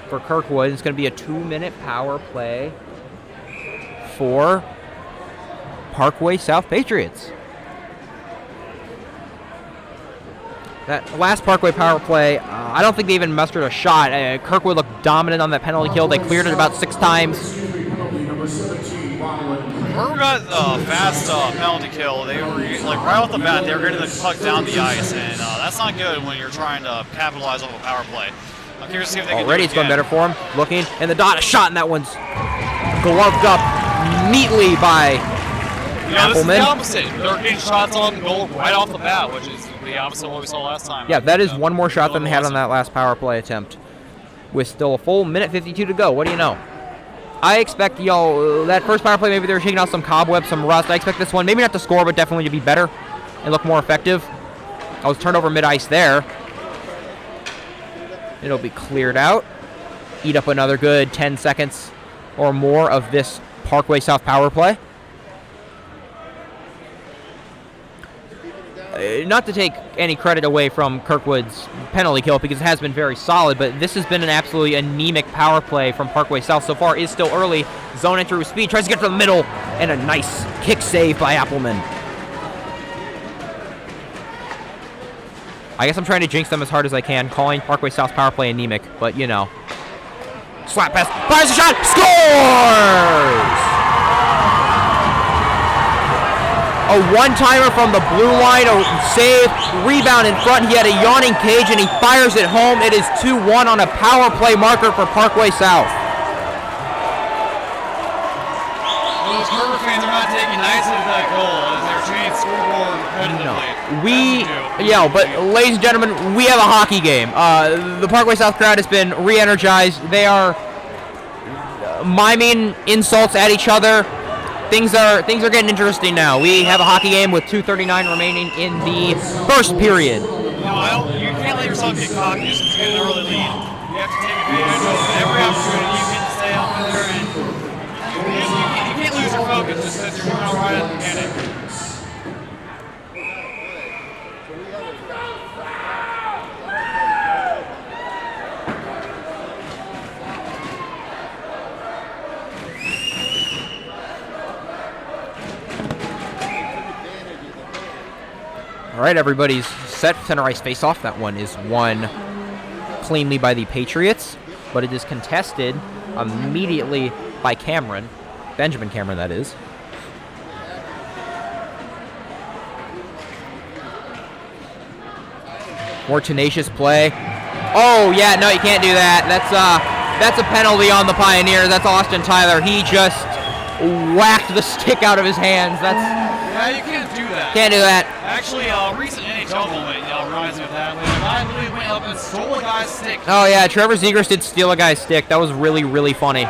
[SPEAKER 3] for Kirkwood. It's going to be a 2-minute power play for Parkway South Patriots. That last Parkway power play, I don't think they even mustered a shot. Kirkwood looked dominant on that penalty kill. They cleared it about 6 times.
[SPEAKER 1] Kirkwood got a fast penalty kill. They were like right off the bat. They were getting the puck down the ice, and that's not good when you're trying to capitalize off a power play. I'm curious to see if they can.
[SPEAKER 3] Already, it's going better for him. Looking, and the dot, a shot, and that one's gloved up neatly by Appleman.
[SPEAKER 1] This is the opposite. They're getting shots on goal right off the bat, which is the opposite of what we saw last time.
[SPEAKER 3] Yeah, that is one more shot than they had on that last power play attempt. With still a full minute 52 to go. What do you know? I expect, that first power play, maybe they were shaking out some cobwebs, some rust. I expect this one, maybe not to score, but definitely to be better and look more effective. I was turned over mid-ice there. It'll be cleared out. Eat up another good 10 seconds or more of this Parkway South power play. Not to take any credit away from Kirkwood's penalty kill because it has been very solid, but this has been an absolutely anemic power play from Parkway South so far. It is still early. Zone entry with speed. Tries to get to the middle, and a nice kick save by Appleman. I guess I'm trying to jinx them as hard as I can, calling Parkway South's power play anemic, but you know. Slap pass. Fires a shot. Scores! A one-timer from the blue line, a save, rebound in front. He had a yawning cage, and he fires it home. It is 2-1 on a power play marker for Parkway South.
[SPEAKER 1] Kirkwood fans are not taking nicely to that goal as they're changing scoreboard repetitively.
[SPEAKER 3] But ladies and gentlemen, we have a hockey game. The Parkway South crowd has been re-energized. They are miming insults at each other. Things are getting interesting now. We have a hockey game with 2:39 remaining in the first period.
[SPEAKER 1] You can't let yourself get cocky just because you get an early lead. You have to take advantage of every opportunity you can to stay up in there, and you can't lose your focus just because you're not right at the beginning.
[SPEAKER 3] All right, everybody's set. Center ice face-off. That one is won cleanly by the Patriots, but it is contested immediately by Cameron. Benjamin Cameron, that is. More tenacious play. Oh, yeah, no, you can't do that. That's a penalty on the Pioneers. That's Austin Tyler. He just whacked the stick out of his hands.
[SPEAKER 1] Yeah, you can't do that.
[SPEAKER 3] Can't do that.
[SPEAKER 1] Actually, a recent NHL moment reminds me of that. When a guy literally went up and stole a guy's stick.
[SPEAKER 3] Oh, yeah, Trevor Zegras did steal a guy's stick. That was really, really funny.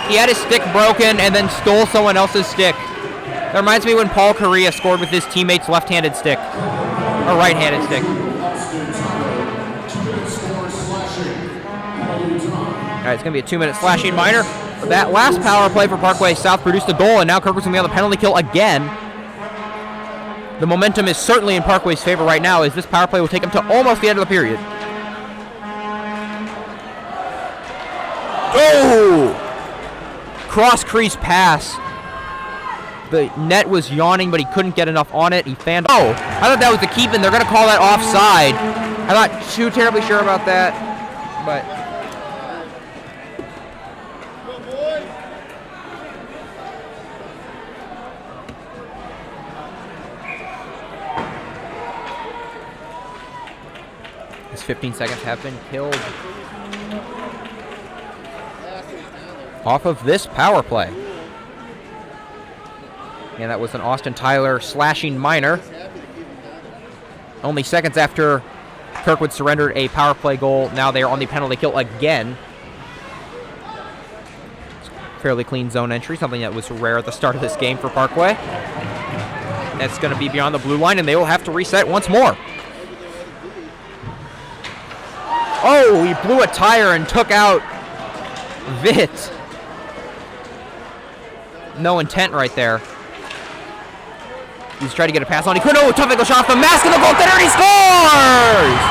[SPEAKER 3] He had his stick broken and then stole someone else's stick. That reminds me when Paul Correa scored with his teammate's left-handed stick. Or right-handed stick. All right, it's going to be a 2-minute slashing minor. That last power play for Parkway South produced a goal, and now Kirkwood's going to be on the penalty kill again. The momentum is certainly in Parkway's favor right now, as this power play will take them to almost the end of the period. Oh! Cross-crease pass. The net was yawning, but he couldn't get enough on it. He fanned. Oh, I thought that was the keep, and they're going to call that offside. I'm not too terribly sure about that, but... His 15 seconds have been killed off of this power play. And that was an Austin Tyler slashing minor. Only seconds after Kirkwood surrendered a power play goal. Now they are on the penalty kill again. Fairly clean zone entry, something that was rare at the start of this game for Parkway. That's going to be beyond the blue line, and they will have to reset once more. Oh, he blew a tire and took out Vitt. No intent right there. He's trying to get a pass on. He couldn't. Oh, tough angle shot off the mask of the goaltender, and he scores!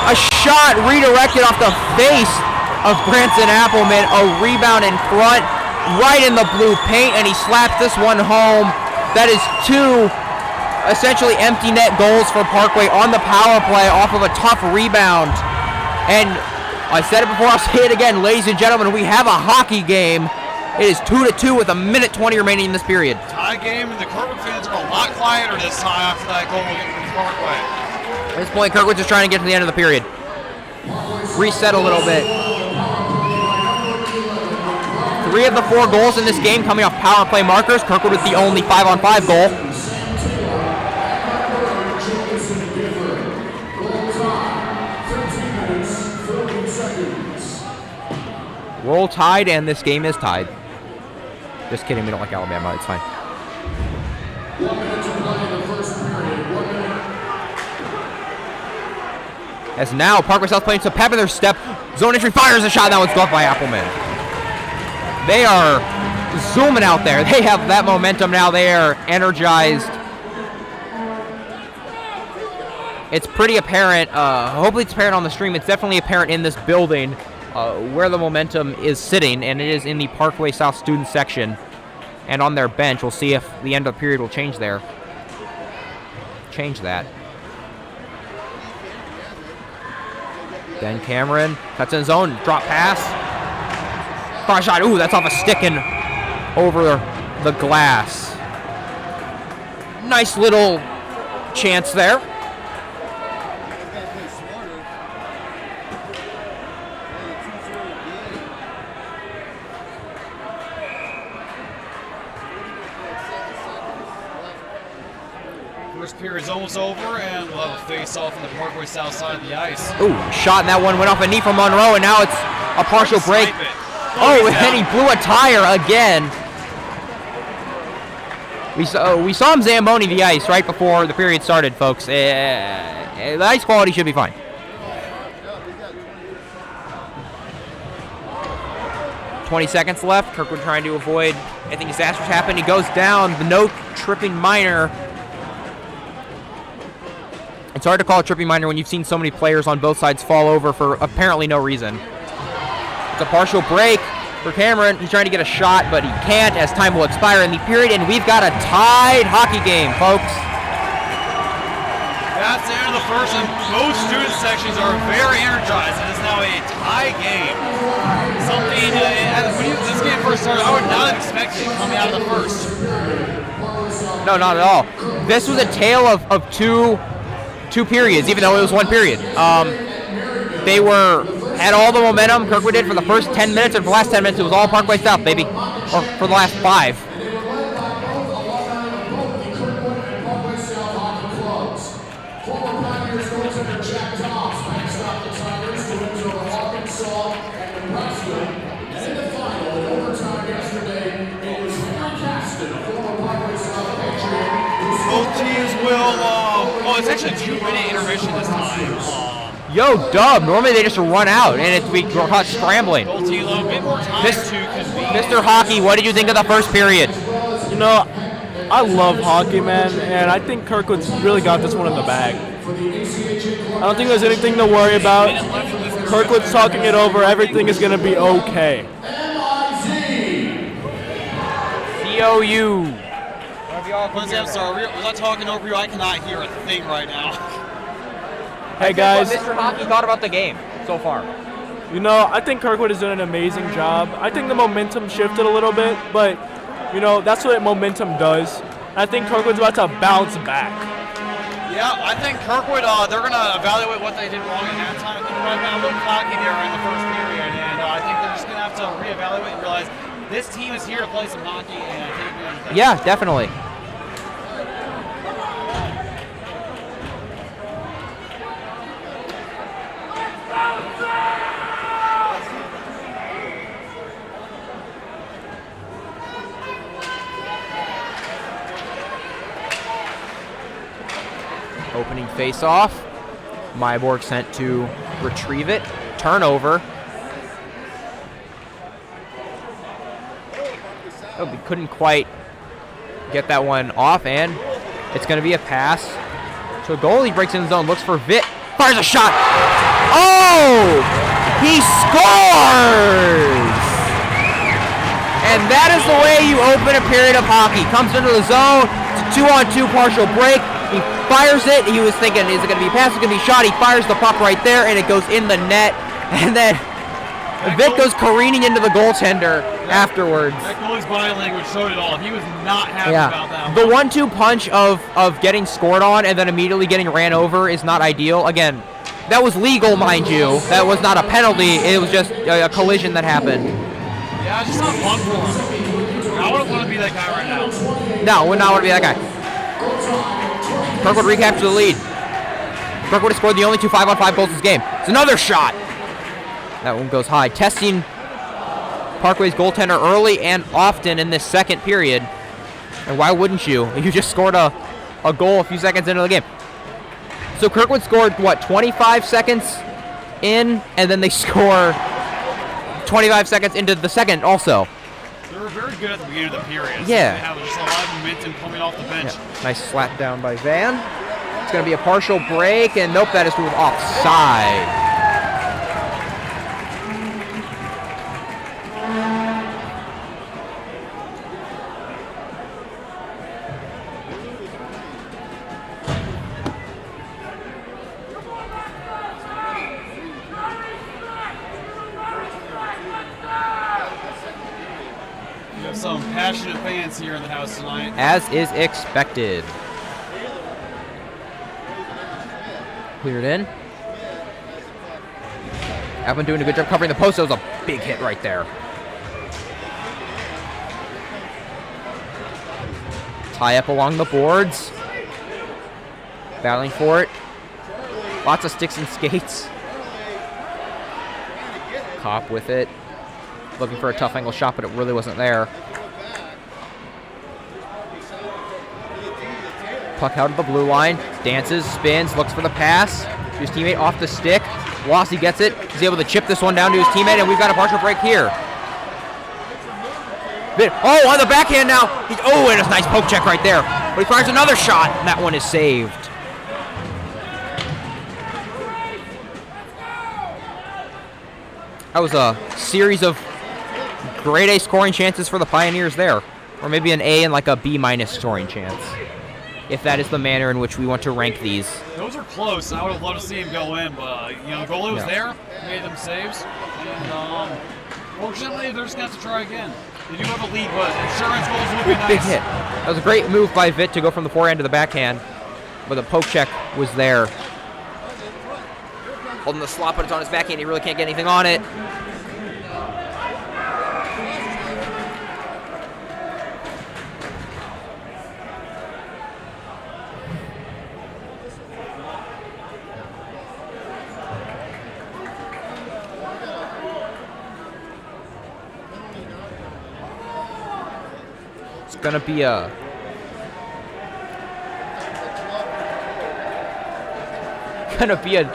[SPEAKER 3] A shot redirected off the face of Branson Appleman. A rebound in front, right in the blue paint, and he slaps this one home. That is two essentially empty net goals for Parkway on the power play off of a tough rebound. And I said it before, I'll say it again, ladies and gentlemen, we have a hockey game. It is 2-2 with 1:20 remaining in this period.
[SPEAKER 1] Tie game, and the Kirkwood fans are a lot quieter this time after that goal against Parkway.
[SPEAKER 3] At this point, Kirkwood's just trying to get to the end of the period. Reset a little bit. 3 of the 4 goals in this game coming off power play markers. Kirkwood with the only 5-on-5 goal. We're all tied, and this game is tied. Just kidding, we don't like Alabama, it's fine.
[SPEAKER 4] 1 minute to play in the first period. 1 minute.
[SPEAKER 3] As now, Parkway South playing to pep in their step. Zone entry fires a shot, that one's blocked by Appleman. They are zooming out there. They have that momentum now. They are energized. It's pretty apparent, hopefully it's apparent on the stream, it's definitely apparent in this building where the momentum is sitting, and it is in the Parkway South student section and on their bench. We'll see if the end of the period will change there. Change that. Ben Cameron cuts in zone, drop pass. Cross shot, ooh, that's off a stick and over the glass. Nice little chance there.
[SPEAKER 1] period's almost over, and we'll have a face-off on the Parkway south side of the ice.
[SPEAKER 3] Ooh, shot, and that one went off a knee from Monroe, and now it's a partial break. Oh, and he blew a tire again. We saw him Zamboni the ice right before the period started, folks. The ice quality should be fine. 20 seconds left. Kirkwood trying to avoid anything disastrous happen. He goes down. The no tripping minor. It's hard to call a tripping minor when you've seen so many players on both sides fall over for apparently no reason. It's a partial break for Cameron. He's trying to get a shot, but he can't as time will expire in the period, and we've got a tied hockey game, folks.
[SPEAKER 1] That's the end of the first, and both student sections are very energized. It is now a tie game. Something, when this game first started, I would not have expected it coming out of the first.
[SPEAKER 3] No, not at all. This was a tale of two periods, even though it was one period. They had all the momentum. Kirkwood did for the first 10 minutes, and for the last 10 minutes, it was all Parkway South, baby. Or for the last 5.
[SPEAKER 1] Both teams will, it's actually a 2-minute intermission this time.
[SPEAKER 3] Yo, Dub, normally they just run out, and we're caught scrambling.
[SPEAKER 1] Both teams a bit more time to convene.
[SPEAKER 3] Mr. Hockey, what did you think of the first period?
[SPEAKER 2] You know, I love hockey, man, and I think Kirkwood's really got this one in the bag. I don't think there's anything to worry about. Kirkwood's talking it over. Everything is going to be okay.
[SPEAKER 3] COU.
[SPEAKER 1] Lindsay, I'm sorry. Was I talking over you? I cannot hear a thing right now.
[SPEAKER 2] Hey, guys.
[SPEAKER 3] What Mr. Hockey thought about the game so far?
[SPEAKER 2] You know, I think Kirkwood has done an amazing job. I think the momentum shifted a little bit, but, you know, that's what momentum does. I think Kirkwood's about to bounce back.
[SPEAKER 1] Yeah, I think Kirkwood, they're going to evaluate what they did wrong in halftime. I think right now a little cocky there in the first period, and I think they're just going to have to reevaluate and realize this team is here to play some hockey and take advantage of that.
[SPEAKER 3] Yeah, definitely. Opening face-off. Myborg sent to retrieve it. Turnover. Oh, we couldn't quite get that one off, and it's going to be a pass. So a goalie breaks in the zone, looks for Vitt, fires a shot. Oh! He scores! And that is the way you open a period of hockey. Comes into the zone, it's a 2-on-2 partial break. He fires it. He was thinking, is it going to be a pass? Is it going to be a shot? He fires the puck right there, and it goes in the net. And then Vitt goes careening into the goaltender afterwards.
[SPEAKER 1] That goalie's body language showed it all. He was not happy about that.
[SPEAKER 3] The 1-2 punch of getting scored on and then immediately getting ran over is not ideal. Again, that was legal, mind you. That was not a penalty. It was just a collision that happened.
[SPEAKER 1] Yeah, it's just not fun for him. I wouldn't want to be that guy right now.
[SPEAKER 3] No, would not want to be that guy. Kirkwood recaptures the lead. Kirkwood has scored the only 2 5-on-5 goals this game. It's another shot. That one goes high. Testing Parkway's goaltender early and often in this second period. And why wouldn't you? You just scored a goal a few seconds into the game. So Kirkwood scored, 25 seconds in, and then they score 25 seconds into the second also.
[SPEAKER 1] They were very good at the beginning of the period.
[SPEAKER 3] Yeah.
[SPEAKER 1] They have just a lot of momentum coming off the bench.
[SPEAKER 3] Yeah. Nice slap down by Van. It's going to be a partial break, and nope, that is ruled offside.
[SPEAKER 1] Some passionate fans here in the house tonight.
[SPEAKER 3] As is expected. Cleared in. Alvin doing a good job covering the post. That was a big hit right there. Tie up along the boards. Battling for it. Lots of sticks and skates. Cop with it. Looking for a tough angle shot, but it really wasn't there. Puck out of the blue line. Dances, spins, looks for the pass. His teammate off the stick. Wossi gets it. He's able to chip this one down to his teammate, and we've got a partial break here. Oh, on the backhand now. Oh, and a nice poke check right there. But he fires another shot, and that one is saved. That was a series of grade A scoring chances for the Pioneers there. Or maybe an A and like a B- scoring chance, if that is the manner in which we want to rank these.
[SPEAKER 1] Those are close. I would have loved to see him go in, but goalie was there, made them saves, and fortunately they're just gonna have to try again. They do have a lead, but insurance goals would be nice.
[SPEAKER 3] Big hit. That was a great move by Vitt to go from the forehand to the backhand, but the poke check was there. Holding the slot, but it's on his backhand. He really can't get anything on it. Gonna be a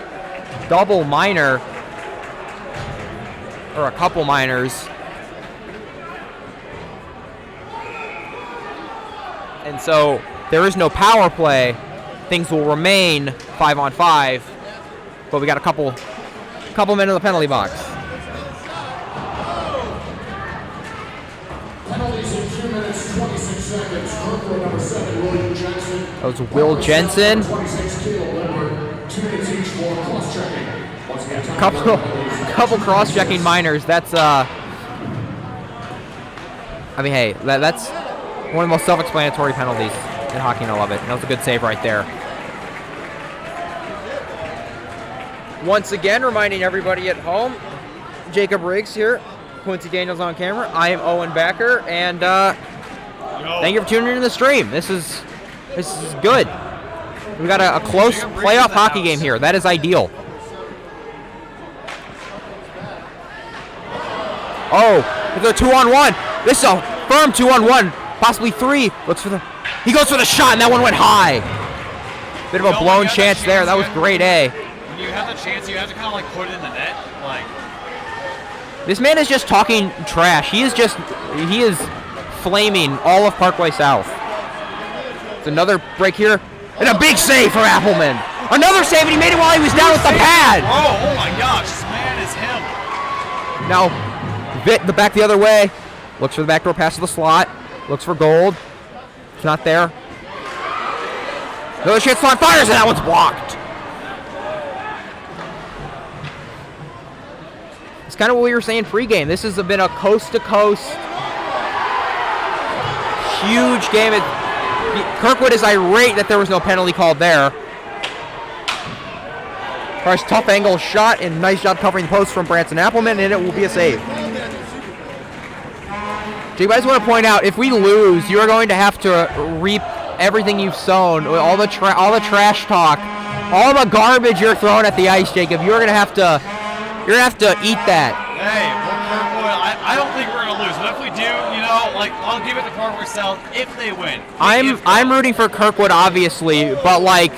[SPEAKER 3] double minor or a couple minors, and so there is no power play. Things will remain 5-on-5, but we got a couple men in the penalty box.
[SPEAKER 4] Penalties in 2 minutes, 26 seconds. Kirkwood number 7, William Jensen.
[SPEAKER 3] That was Will Jensen.
[SPEAKER 4] 26 kilo limber. 2 minutes each for cross-checking. Once again, time
[SPEAKER 3] Couple cross-checking minors. That's I mean, hey, that's one of the most self-explanatory penalties in hockey, and I love it. That was a good save right there. Once again, reminding everybody at home, Jacob Riggs here, Quincy Daniels on camera. I am Owen Backer, and thank you for tuning into the stream. This is good. We got a close playoff hockey game here. That is ideal. Oh, it's a 2-on-1. This is a firm 2-on-1, possibly 3. He goes for the shot, and that one went high. Bit of a blown chance there. That was grade A.
[SPEAKER 1] When you have the chance, you have to kind of like put it in the net. Like,
[SPEAKER 3] this man is just talking trash. He is flaming all of Parkway South. It's another break here, and a big save for Appelman. Another save, and he made it while he was down with the pad.
[SPEAKER 1] Oh my gosh, this man is him.
[SPEAKER 3] Now, Vitt the back the other way. Looks for the backdoor pass to the slot. Looks for gold. It's not there. Another chance, slot fires, and that one's blocked. It's kind of what we were saying pregame. This has been a coast-to-coast huge game. Kirkwood is irate that there was no penalty called there. Tries tough angle shot, and nice job covering the post from Branson Appelman, and it will be a save. So you guys want to point out, if we lose, you are going to have to reap everything you've sown, all the trash talk, all the garbage you're throwing at the ice, Jacob. You're gonna have to eat that.
[SPEAKER 1] Hey, I don't think we're gonna lose, but if we do, I'll give it to Parkway South if they win.
[SPEAKER 3] I'm rooting for Kirkwood, obviously, but like,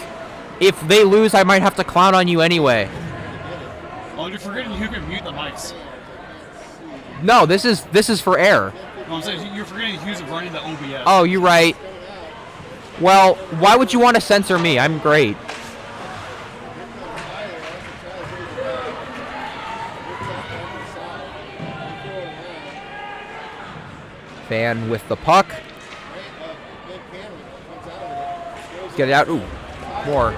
[SPEAKER 3] if they lose, I might have to clown on you anyway.
[SPEAKER 1] Oh, you're forgetting you can mute the mics.
[SPEAKER 3] No, this is for air.
[SPEAKER 1] No, I'm saying you're forgetting Hughes running the OBS.
[SPEAKER 3] Oh, you're right. Well, why would you want to censor me? I'm great. Fan with the puck. Let's get it out. Ooh, more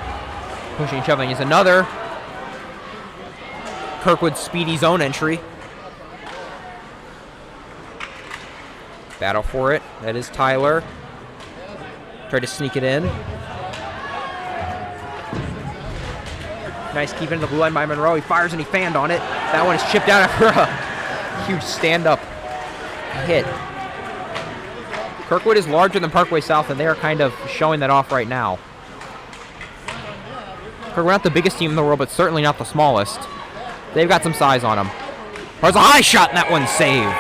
[SPEAKER 3] pushing and shoving is another Kirkwood speedy zone entry. Battle for it. That is Tyler. Try to sneak it in. Nice keep in the blue line by Monroe. He fires and he fanned on it. That one is chipped out after a huge stand-up hit. Kirkwood is larger than Parkway South, and they are kind of showing that off right now. We're not the biggest team in the world, but certainly not the smallest. They've got some size on them. There's a high shot, and that one's saved.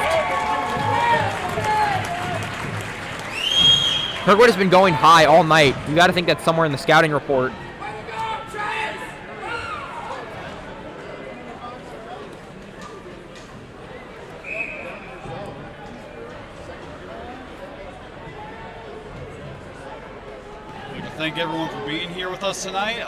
[SPEAKER 3] Kirkwood has been going high all night. You got to think that's somewhere in the scouting report.
[SPEAKER 1] Thank everyone for being here with us tonight.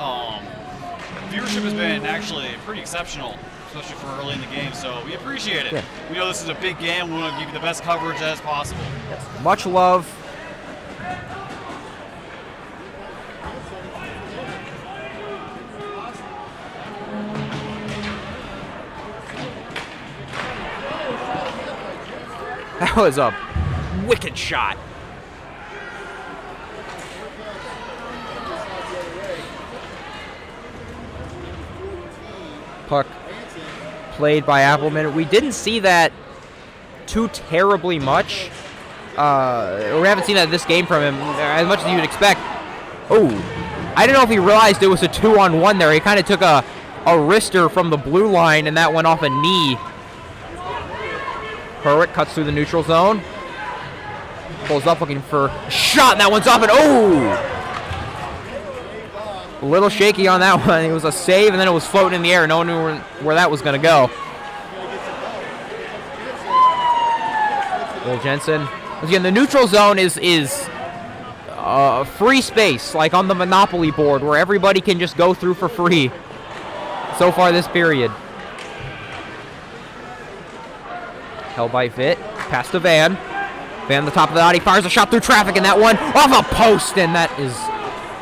[SPEAKER 1] Viewership has been actually pretty exceptional, especially for early in the game, so we appreciate it.
[SPEAKER 3] Yeah.
[SPEAKER 1] We know this is a big game. We want to give you the best coverage as possible.
[SPEAKER 3] Yes. Much love. That was a wicked shot. Puck played by Appleman. We didn't see that too terribly much. We haven't seen that in this game from him as much as you would expect. Oh, I don't know if he realized it was a 2-on-1 there. He kind of took a wrister from the blue line, and that went off a knee. Perwitt cuts through the neutral zone. Pulls up looking for a shot, and that one's off, and oh! A little shaky on that one. It was a save, and then it was floating in the air. No one knew where that was going to go. Will Jensen. Again, the neutral zone is free space, like on the Monopoly board, where everybody can just go through for free so far this period. Held by Vitt. Pass to Van. Van, the top of the body, fires a shot through traffic, and that one off a post, and that is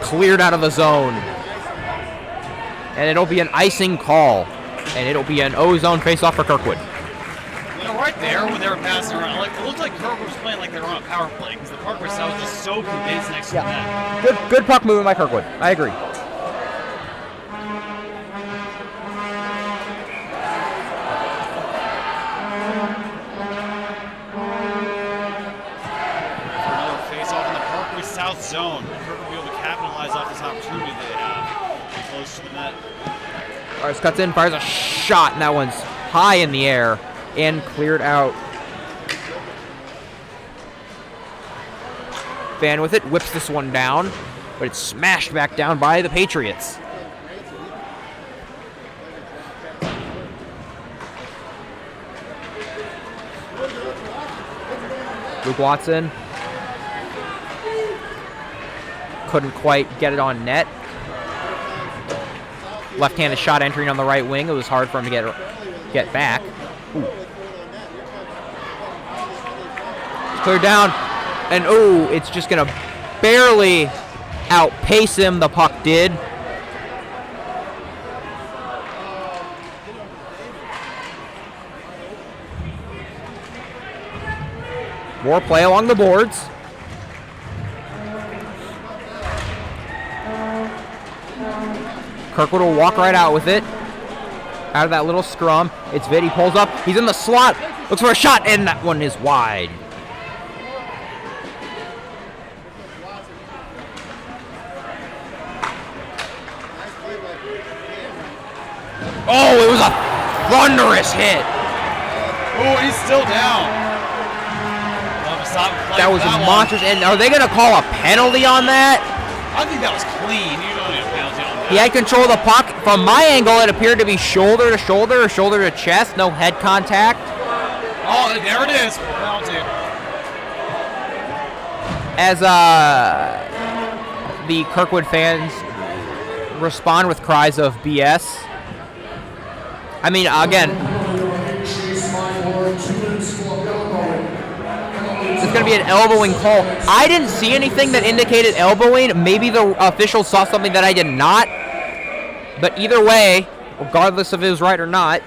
[SPEAKER 3] cleared out of the zone. And it'll be an icing call. And it'll be an O-zone face-off for Kirkwood.
[SPEAKER 1] You know, right there when they were passing around, like it looked like Kirkwood was playing like they were on a power play because the Parkway South was just so condensed next to the net.
[SPEAKER 3] Good puck movement by Kirkwood. I agree.
[SPEAKER 1] Another face-off in the Parkway South zone. Kirkwood will be able to capitalize off this opportunity they have. Be close to the net.
[SPEAKER 3] Fires cuts in, fires a shot, and that one's high in the air and cleared out. Van with it, whips this one down, but it's smashed back down by the Patriots. Luke Watson couldn't quite get it on net. Left-handed shot entering on the right wing. It was hard for him to get back. Ooh. It's cleared down, and ooh, it's just gonna barely outpace him. The puck did. More play along the boards. Kirkwood will walk right out with it. Out of that little scrum. It's Vitt. He pulls up. He's in the slot. Looks for a shot, and that one is wide. Oh, it was a thunderous hit.
[SPEAKER 1] Oh, he's still down.
[SPEAKER 3] That was monstrous. And are they going to call a penalty on that?
[SPEAKER 1] I think that was clean. You don't need a penalty on that.
[SPEAKER 3] He had control of the puck. From my angle, it appeared to be shoulder to shoulder or shoulder to chest. No head contact.
[SPEAKER 1] Oh, there it is. Penalty.
[SPEAKER 3] As the Kirkwood fans respond with cries of BS. I mean, again, it's going to be an elbowing call. I didn't see anything that indicated elbowing. Maybe the officials saw something that I did not. But either way, regardless if it was right or not,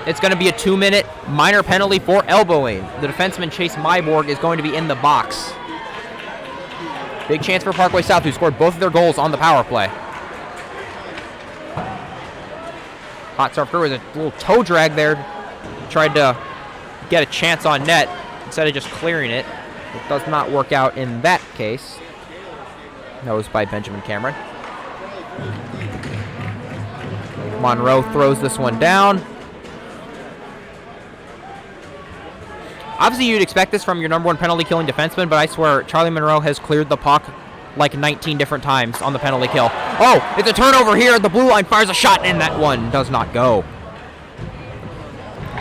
[SPEAKER 3] it's going to be a 2-minute minor penalty for elbowing. The defenseman Chase Myborg is going to be in the box. Big chance for Parkway South, who scored both of their goals on the power play. Hot start through with a little toe drag there. Tried to get a chance on net instead of just clearing it. It does not work out in that case. That was by Benjamin Cameron. Monroe throws this one down. Obviously, you'd expect this from your number one penalty killing defenseman, but I swear, Charlie Monroe has cleared the puck like 19 different times on the penalty kill. Oh, it's a turnover here at the blue line, fires a shot, and that one does not go.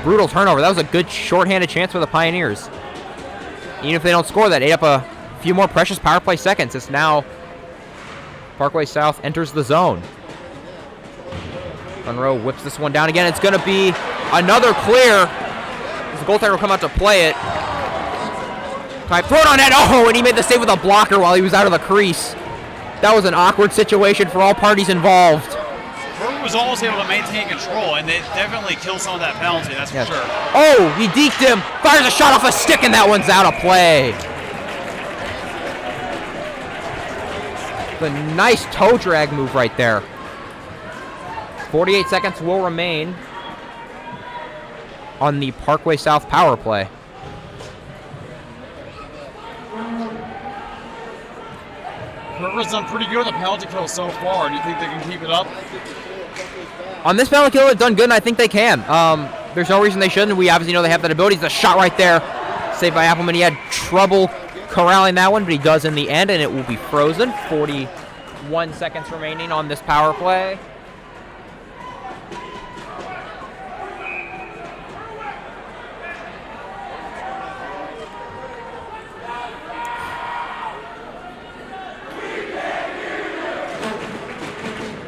[SPEAKER 3] Brutal turnover. That was a good shorthanded chance for the Pioneers. Even if they don't score, that ate up a few more precious power play seconds. It's now Parkway South enters the zone. Monroe whips this one down again. It's going to be another clear. The goaltender will come out to play it. Throw it on net. Oh, and he made the save with a blocker while he was out of the crease. That was an awkward situation for all parties involved.
[SPEAKER 1] Kirkwood was almost able to maintain control, and they definitely killed some of that penalty, that's for sure.
[SPEAKER 3] Oh, he deked him. Fires a shot off a stick, and that one's out of play. The nice toe drag move right there. 48 seconds will remain on the Parkway South power play.
[SPEAKER 1] Kirkwood's done pretty good on the penalty kill so far. Do you think they can keep it up?
[SPEAKER 3] On this penalty kill, they've done good, and I think they can. There's no reason they shouldn't. We obviously know they have that ability. It's a shot right there. Saved by Appleman. He had trouble corralling that one, but he does in the end, and it will be frozen. 41 seconds remaining on this power play.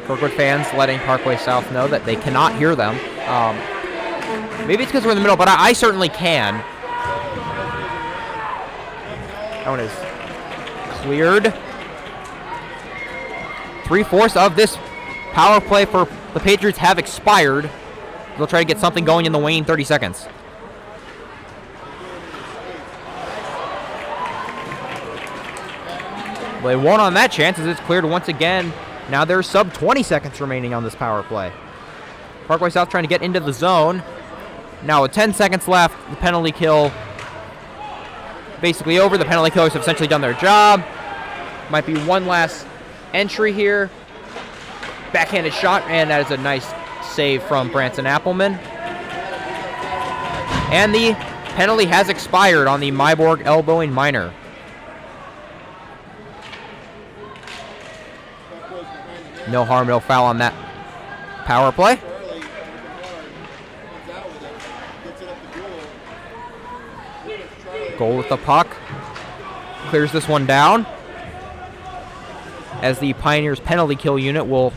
[SPEAKER 3] Kirkwood fans letting Parkway South know that they cannot hear them. Maybe it's because we're in the middle, but I certainly can. That one is cleared. 3/4 of this power play for the Patriots have expired. They'll try to get something going in the waning 30 seconds. Well, they won't on that chance as it's cleared once again. Now there's sub 20 seconds remaining on this power play. Parkway South trying to get into the zone. Now with 10 seconds left, the penalty kill basically over. The penalty killers have essentially done their job. Might be one last entry here. Backhanded shot, and that is a nice save from Branson Appleman. And the penalty has expired on the Myborg elbowing minor. No harm, no foul on that power play. Goal with the puck. Clears this one down. As the Pioneers penalty kill unit will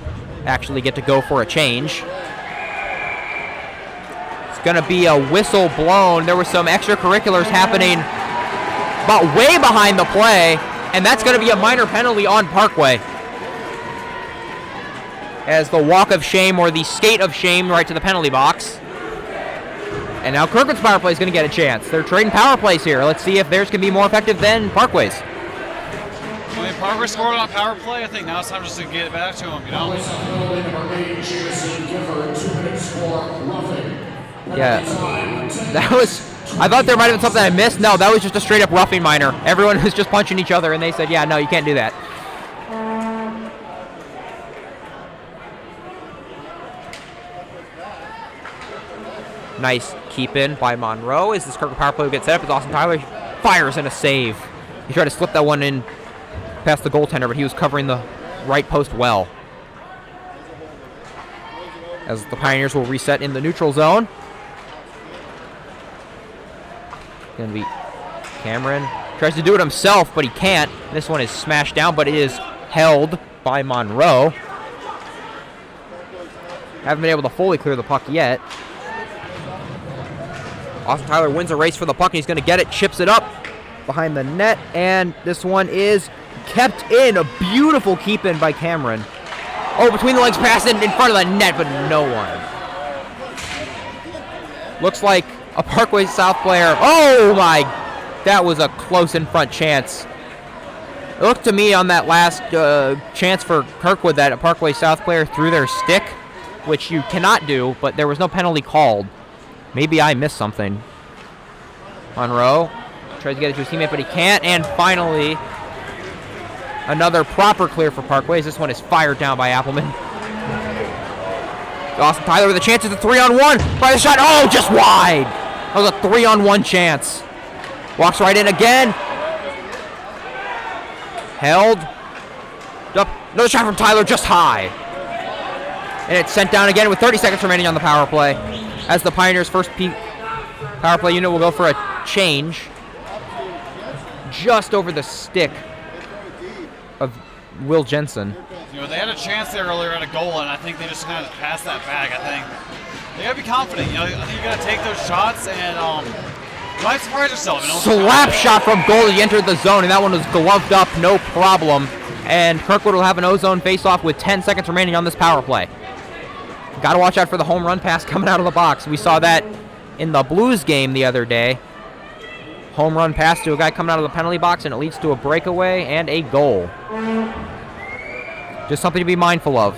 [SPEAKER 3] actually get to go for a change. It's going to be a whistle blown. There were some extracurriculars happening about way behind the play, and that's going to be a minor penalty on Parkway. As the walk of shame or the skate of shame right to the penalty box. And now Kirkwood's power play is going to get a chance. They're trading power plays here. Let's see if theirs can be more effective than Parkway's.
[SPEAKER 1] I mean, Parkway scored on power play. I think now it's time just to get it back to him, you know?
[SPEAKER 3] Yeah, that was... I thought there might have been something I missed. No, that was just a straight-up roughing minor. Everyone was just punching each other, and they said, yeah, no, you can't do that. Nice keep in by Monroe as this Kirkwood power play will get set up as Austin Tyler fires in a save. He tried to slip that one in past the goaltender, but he was covering the right post well. As the Pioneers will reset in the neutral zone. Gonna be Cameron. Tries to do it himself, but he can't. This one is smashed down, but it is held by Monroe. Haven't been able to fully clear the puck yet. Austin Tyler wins a race for the puck, and he's going to get it, chips it up behind the net, and this one is kept in. A beautiful keep-in by Cameron. Oh, between the legs pass in front of the net, but no one. Looks like a Parkway South player. Oh, my. That was a close in-front chance. It looked to me on that last chance for Kirkwood that a Parkway South player threw their stick, which you cannot do, but there was no penalty called. Maybe I missed something. Monroe tries to get it to his teammate, but he can't. And finally, another proper clear for Parkway. This one is fired down by Appleman. Austin Tyler with a chance. It's a 3-on-1. By the shot. Oh, just wide. That was a 3-on-1 chance. Walks right in again. Held. Up. Another shot from Tyler, just high. And it's sent down again with 30 seconds remaining on the power play. As the Pioneers' first power play unit will go for a change. Just over the stick of Will Jensen.
[SPEAKER 1] You know, they had a chance there earlier at a goal, and I think they just kind of passed that back. I think they gotta be confident. You know, I think you gotta take those shots, and you might surprise yourself. You know?
[SPEAKER 3] Slap shot from goal. He entered the zone, and that one was gloved up, no problem. And Kirkwood will have an O-zone face-off with 10 seconds remaining on this power play. Got to watch out for the home run pass coming out of the box. We saw that in the Blues game the other day. Home run pass to a guy coming out of the penalty box, and it leads to a breakaway and a goal. Just something to be mindful of.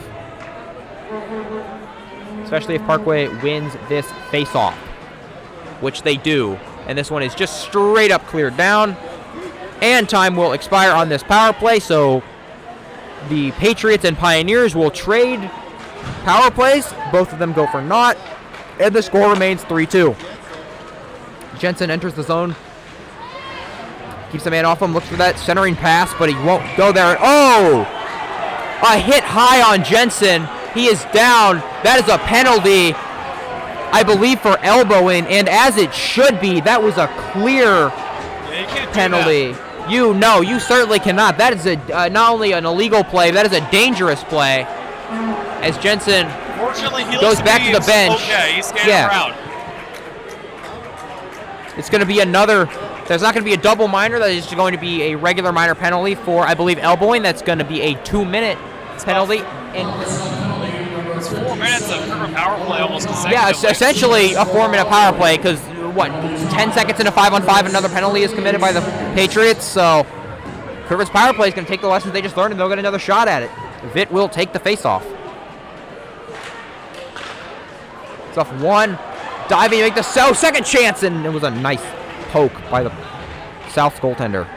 [SPEAKER 3] Especially if Parkway wins this face-off, which they do. And this one is just straight up cleared down. And time will expire on this power play, so the Patriots and Pioneers will trade power plays. Both of them go for naught, and the score remains 3-2. Jensen enters the zone. Keeps the man off him, looks for that centering pass, but he won't go there. Oh! A hit high on Jensen. He is down. That is a penalty, I believe, for elbowing, and as it should be, that was a clear penalty. You certainly cannot. That is a not only an illegal play, that is a dangerous play. As Jensen goes back to the bench.
[SPEAKER 1] Okay, he's skating around.
[SPEAKER 3] It's going to be another. There's not going to be a double minor. That is going to be a regular minor penalty for, I believe, elbowing. That's going to be a 2-minute penalty.
[SPEAKER 1] It's 4 minutes of power play almost consecutively.
[SPEAKER 3] Yeah, it's essentially a 4-minute power play because, 10 seconds into 5-on-5, another penalty is committed by the Patriots. So Kirkwood's power play is going to take the lessons they just learned, and they'll get another shot at it. Vitt will take the face-off. It's off one. Diving to make the second chance, and it was a nice poke by the South's goaltender.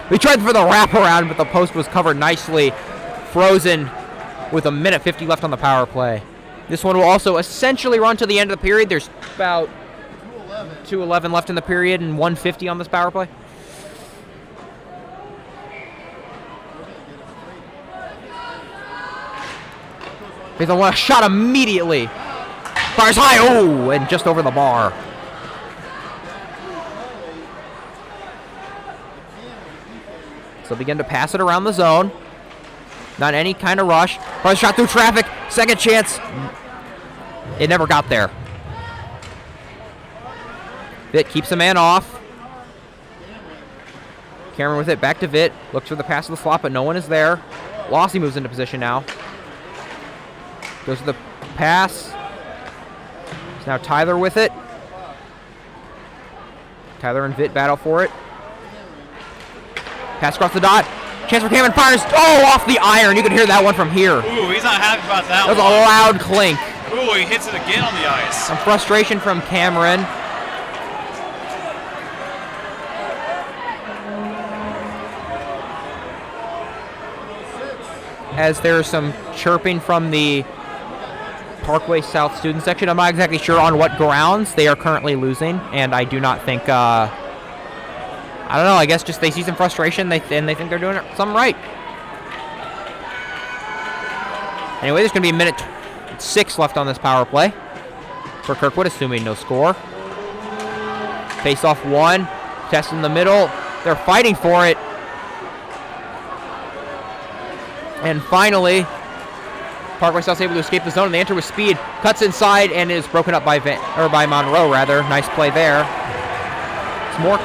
[SPEAKER 3] We tried for the wraparound, but the post was covered nicely. Frozen with 1:50 left on the power play. This one will also essentially run to the end of the period. There's about 2:11 left in the period and 1:50 on this power play. He's the one shot immediately. Fires high, oh, and just over the bar. So begin to pass it around the zone. Not any kind of rush. Fires shot through traffic. Second chance. It never got there. Vitt keeps the man off. Cameron with it, back to Vitt. Looks for the pass to the slot, but no one is there. Lossy moves into position now. Goes to the pass. It's now Tyler with it. Tyler and Vitt battle for it. Pass across the dot. Chance for Cameron, fires. Oh, off the iron. You can hear that one from here.
[SPEAKER 1] Ooh, he's not happy about that
[SPEAKER 3] one. That was a loud clink.
[SPEAKER 1] Ooh, he hits it again on the ice.
[SPEAKER 3] Some frustration from Cameron. As there's some chirping from the Parkway South student section. I'm not exactly sure on what grounds they are currently losing, and I do not think, I don't know, I guess just they see some frustration and they think they're doing something right. Anyway, there's going to be 1:06 left on this power play for Kirkwood, assuming no score. Face off one, test in the middle. They're fighting for it. And finally, Parkway South's able to escape the zone, and they enter with speed. Cuts inside and is broken up by Monroe, rather. Nice play there. It's more.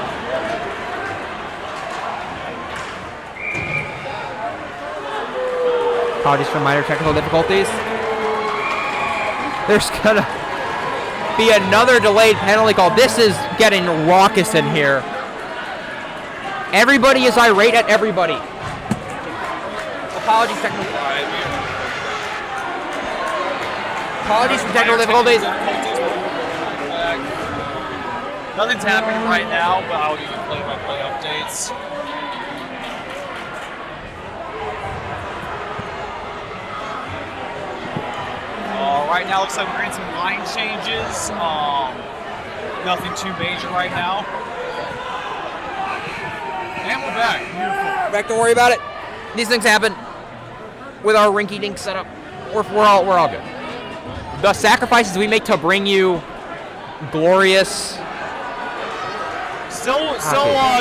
[SPEAKER 3] Apologies for minor technical difficulties. There's gonna be another delayed penalty call. This is getting raucous in here. Everybody is irate at everybody. Apologies, technical. Apologies for technical difficulties.
[SPEAKER 1] Nothing's happening right now, but I'll give you play-by-play updates.
[SPEAKER 5] Right now, looks like we're getting some line changes. Nothing too major right now. And we're back. Beautiful.
[SPEAKER 3] Back, don't worry about it. These things happen with our rinky-dink setup. We're all good. The sacrifices we make to bring you glorious.
[SPEAKER 1] Still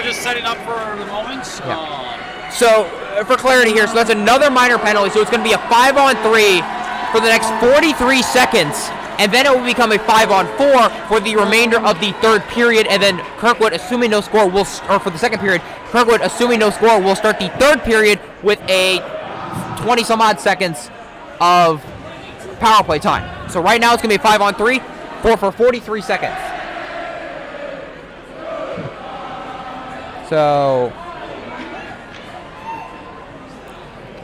[SPEAKER 1] just setting up for the moment.
[SPEAKER 3] Yeah. So, for clarity here, so that's another minor penalty. So it's going to be a 5-on-3 for the next 43 seconds. And then it will become a 5-on-4 for the remainder of the third period. And then Kirkwood, assuming no score, or for the second period, Kirkwood, assuming no score, will start the third period with a 20-some-odd seconds of power play time. So right now it's going to be a 5-on-3, 4 for 43 seconds. So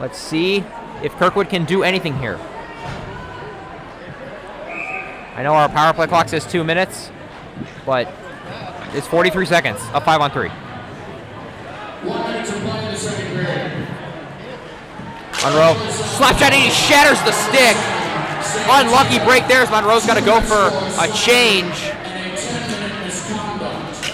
[SPEAKER 3] let's see if Kirkwood can do anything here. I know our power play clock says 2 minutes, but it's 43 seconds of 5-on-3.
[SPEAKER 4] 1 minute to play in the second period.
[SPEAKER 3] Monroe, slap shot, and he shatters the stick. Unlucky break there as Monroe's got to go for a change.
[SPEAKER 4] And a 10-minute misconduct.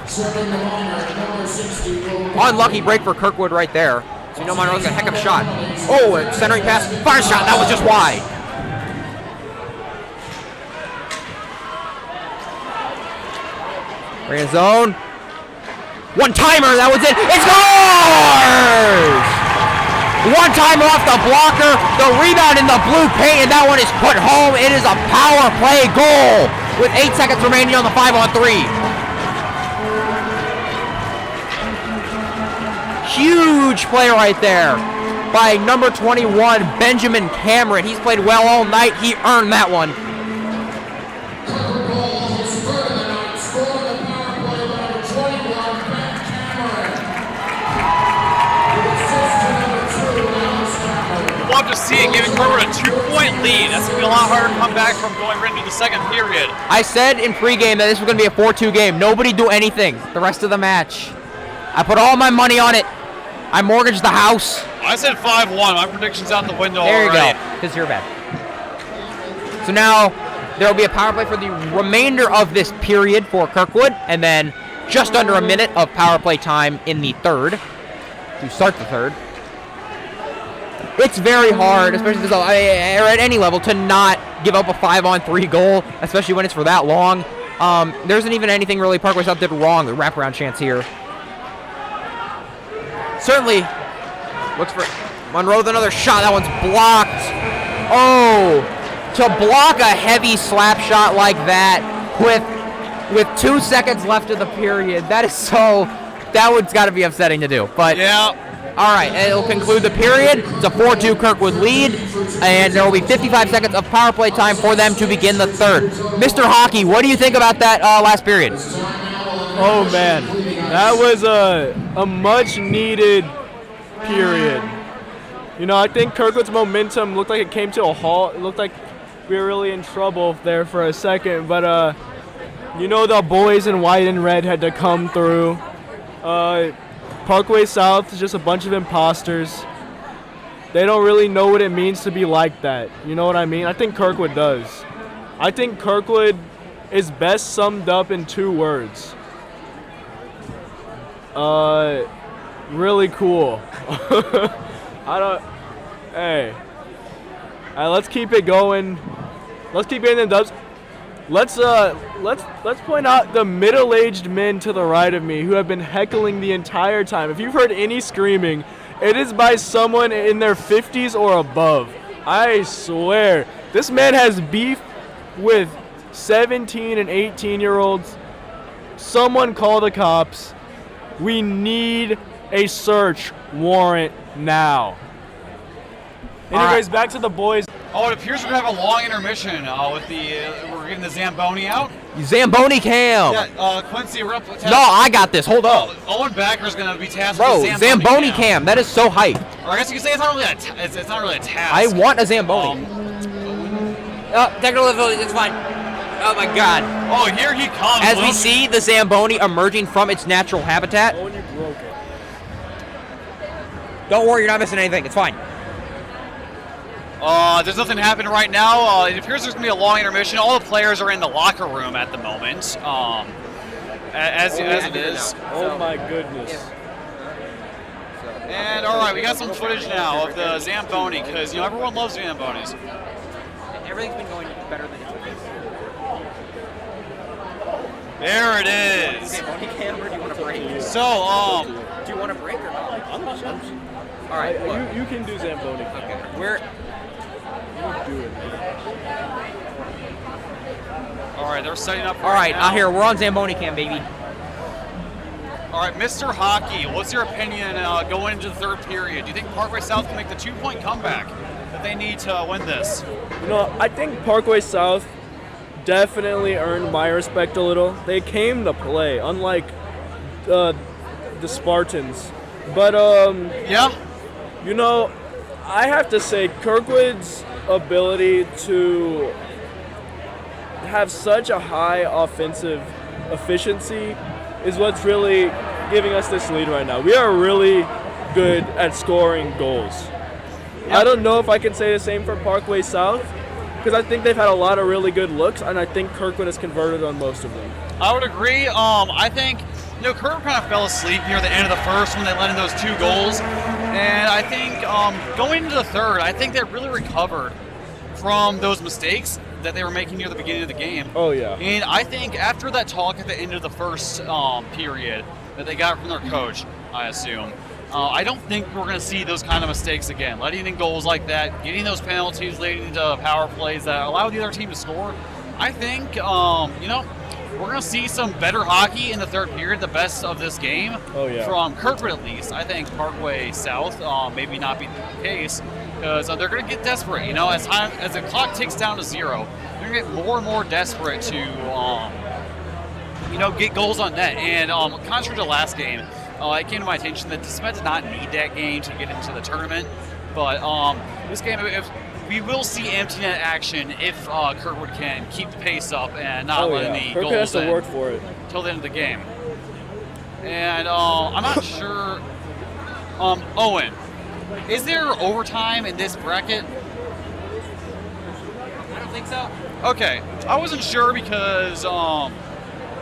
[SPEAKER 4] Serving the minor, number 60.
[SPEAKER 3] Unlucky break for Kirkwood right there. So you know Monroe's got a heck of a shot. Oh, a centering pass, fire shot, that was just wide. Bring his zone. One-timer, that was it. It scores! One-timer off the blocker. The rebound in the blue paint, and that one is put home. It is a power play goal with 8 seconds remaining on the 5-on-3. Huge play right there by number 21, Benjamin Cameron. He's played well all night. He earned that one.
[SPEAKER 1] Love to see it, giving Kirkwood a 2-point lead. That's going to be a lot harder to come back from going right into the second period.
[SPEAKER 3] I said in pregame that this was going to be a 4-2 game. Nobody do anything the rest of the match. I put all my money on it. I mortgaged the house.
[SPEAKER 1] I said 5-1. My prediction's out the window
[SPEAKER 3] There you
[SPEAKER 1] already.
[SPEAKER 3] go, because you're bad. So now there will be a power play for the remainder of this period for Kirkwood, and then just under a minute of power play time in the third to start the third. It's very hard, especially or at any level, to not give up a 5-on-3 goal, especially when it's for that long. There isn't even anything really Parkway South did wrong. The wraparound chance here. Certainly looks for Monroe with another shot. That one's blocked. Oh, to block a heavy slap shot like that with 2 seconds left of the period, that one's got to be upsetting to do. But
[SPEAKER 1] Yeah.
[SPEAKER 3] all right, it'll conclude the period. It's a 4-2 Kirkwood lead, and there will be 55 seconds of power play time for them to begin the third. Mr. Hockey, what do you think about that last period?
[SPEAKER 2] Oh man, that was a much needed period. You know, I think Kirkwood's momentum looked like it came to a halt. It looked like we were really in trouble there for a second, but you know, the boys in white and red had to come through. Parkway South is just a bunch of imposters. They don't really know what it means to be like that. You know what I mean? I think Kirkwood does. I think Kirkwood is best summed up in 2 words. Really cool. Hey. Let's keep it going. Let's keep getting them dubs. Let's point out the middle-aged men to the right of me who have been heckling the entire time. If you've heard any screaming, it is by someone in their 50s or above. I swear. This man has beef with 17 and 18-year-olds. Someone call the cops. We need a search warrant now. Anyways, back to the boys.
[SPEAKER 1] Oh, it appears we're going to have a long intermission with we're getting the Zamboni out.
[SPEAKER 3] Zamboni cam.
[SPEAKER 1] Yeah, Quincy, we're up.
[SPEAKER 3] No, I got this. Hold up.
[SPEAKER 1] Owen Backer's going to be tasked
[SPEAKER 3] Bro,
[SPEAKER 1] with
[SPEAKER 3] Zamboni cam. That is so hype.
[SPEAKER 1] Or I guess you could say it's not really it's not really a task.
[SPEAKER 3] I want a Zamboni. Technical difficulties, it's fine. Oh my god.
[SPEAKER 1] Oh, here he comes.
[SPEAKER 3] As we see the Zamboni emerging from its natural habitat.
[SPEAKER 2] Oh, you broke it.
[SPEAKER 3] Don't worry, you're not missing anything. It's fine.
[SPEAKER 1] There's nothing happening right now. It appears there's going to be a long intermission. All the players are in the locker room at the moment, as it is.
[SPEAKER 2] Oh my goodness.
[SPEAKER 1] And all right, we got some footage now of the Zamboni because everyone loves Zambonis.
[SPEAKER 3] Everything's been going better than expected.
[SPEAKER 1] There it is.
[SPEAKER 3] Zamboni cam, or do you want to break?
[SPEAKER 1] So
[SPEAKER 3] Do you want to break or not?
[SPEAKER 2] I'm not sure.
[SPEAKER 3] All right, look.
[SPEAKER 2] You can do Zamboni.
[SPEAKER 3] Okay, we're
[SPEAKER 2] You do it.
[SPEAKER 1] all right, they're setting up.
[SPEAKER 3] all right.
[SPEAKER 1] now.
[SPEAKER 3] Out here, we're on Zamboni cam, baby.
[SPEAKER 1] All right, Mr. Hockey, what's your opinion going into the third period? Do you think Parkway South can make the 2-point comeback that they need to win this?
[SPEAKER 2] I think Parkway South definitely earned my respect a little. They came to play, unlike the Spartans. But
[SPEAKER 1] Yeah.
[SPEAKER 2] I have to say Kirkwood's ability to have such a high offensive efficiency is what's really giving us this lead right now. We are really good at scoring goals. I don't know if I can say the same for Parkway South, because I think they've had a lot of really good looks, and I think Kirkwood has converted on most of them.
[SPEAKER 1] I would agree. I think Kirkwood kind of fell asleep near the end of the first when they let in those 2 goals, and I think going into the third, I think they really recovered from those mistakes that they were making near the beginning of the game.
[SPEAKER 2] Oh, yeah.
[SPEAKER 1] And I think after that talk at the end of the first period that they got from their coach, I assume, I don't think we're going to see those kind of mistakes again. Letting in goals like that, getting those penalties leading to power plays that allow the other team to score. I think, we're going to see some better hockey in the third period, the best of this game.
[SPEAKER 2] Oh, yeah.
[SPEAKER 1] From Kirkwood, at least. I think Parkway South maybe not be the case because they're going to get desperate. As the clock ticks down to 0, they're going to get more and more desperate to, get goals on net. And contrary to last game, it came to my attention that DeSmet did not need that game to get into the tournament. But this game, we will see empty net action if Kirkwood can keep the pace up and not let any
[SPEAKER 2] Kirkwood has
[SPEAKER 1] goals
[SPEAKER 2] to work for it.
[SPEAKER 1] till the end of the game. And I'm not sure. Owen, is there overtime in this bracket?
[SPEAKER 3] I don't think so.
[SPEAKER 1] Okay, I wasn't sure because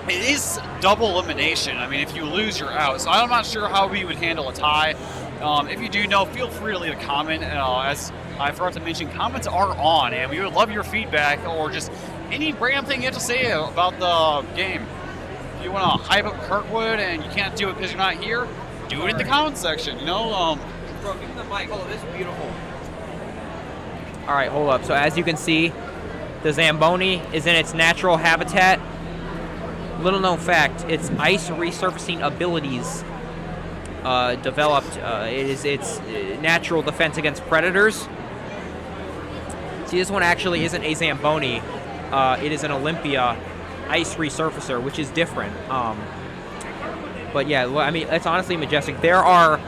[SPEAKER 1] it is double elimination. I mean, if you lose, you're out. So I'm not sure how we would handle a tie. If you do know, feel free to leave a comment. As I forgot to mention, comments are on, and we would love your feedback or just any random thing you have to say about the game. If you want to hype up Kirkwood and you can't do it because you're not here, do it in the comments section.
[SPEAKER 3] Bro, give me the mic. Oh, this is beautiful. All right, hold up. So as you can see, the Zamboni is in its natural habitat. Little known fact, its ice resurfacing abilities developed. It is its natural defense against predators. See, this one actually isn't a Zamboni. It is an Olympia ice resurfacer, which is different. But yeah, I mean, it's honestly majestic. They are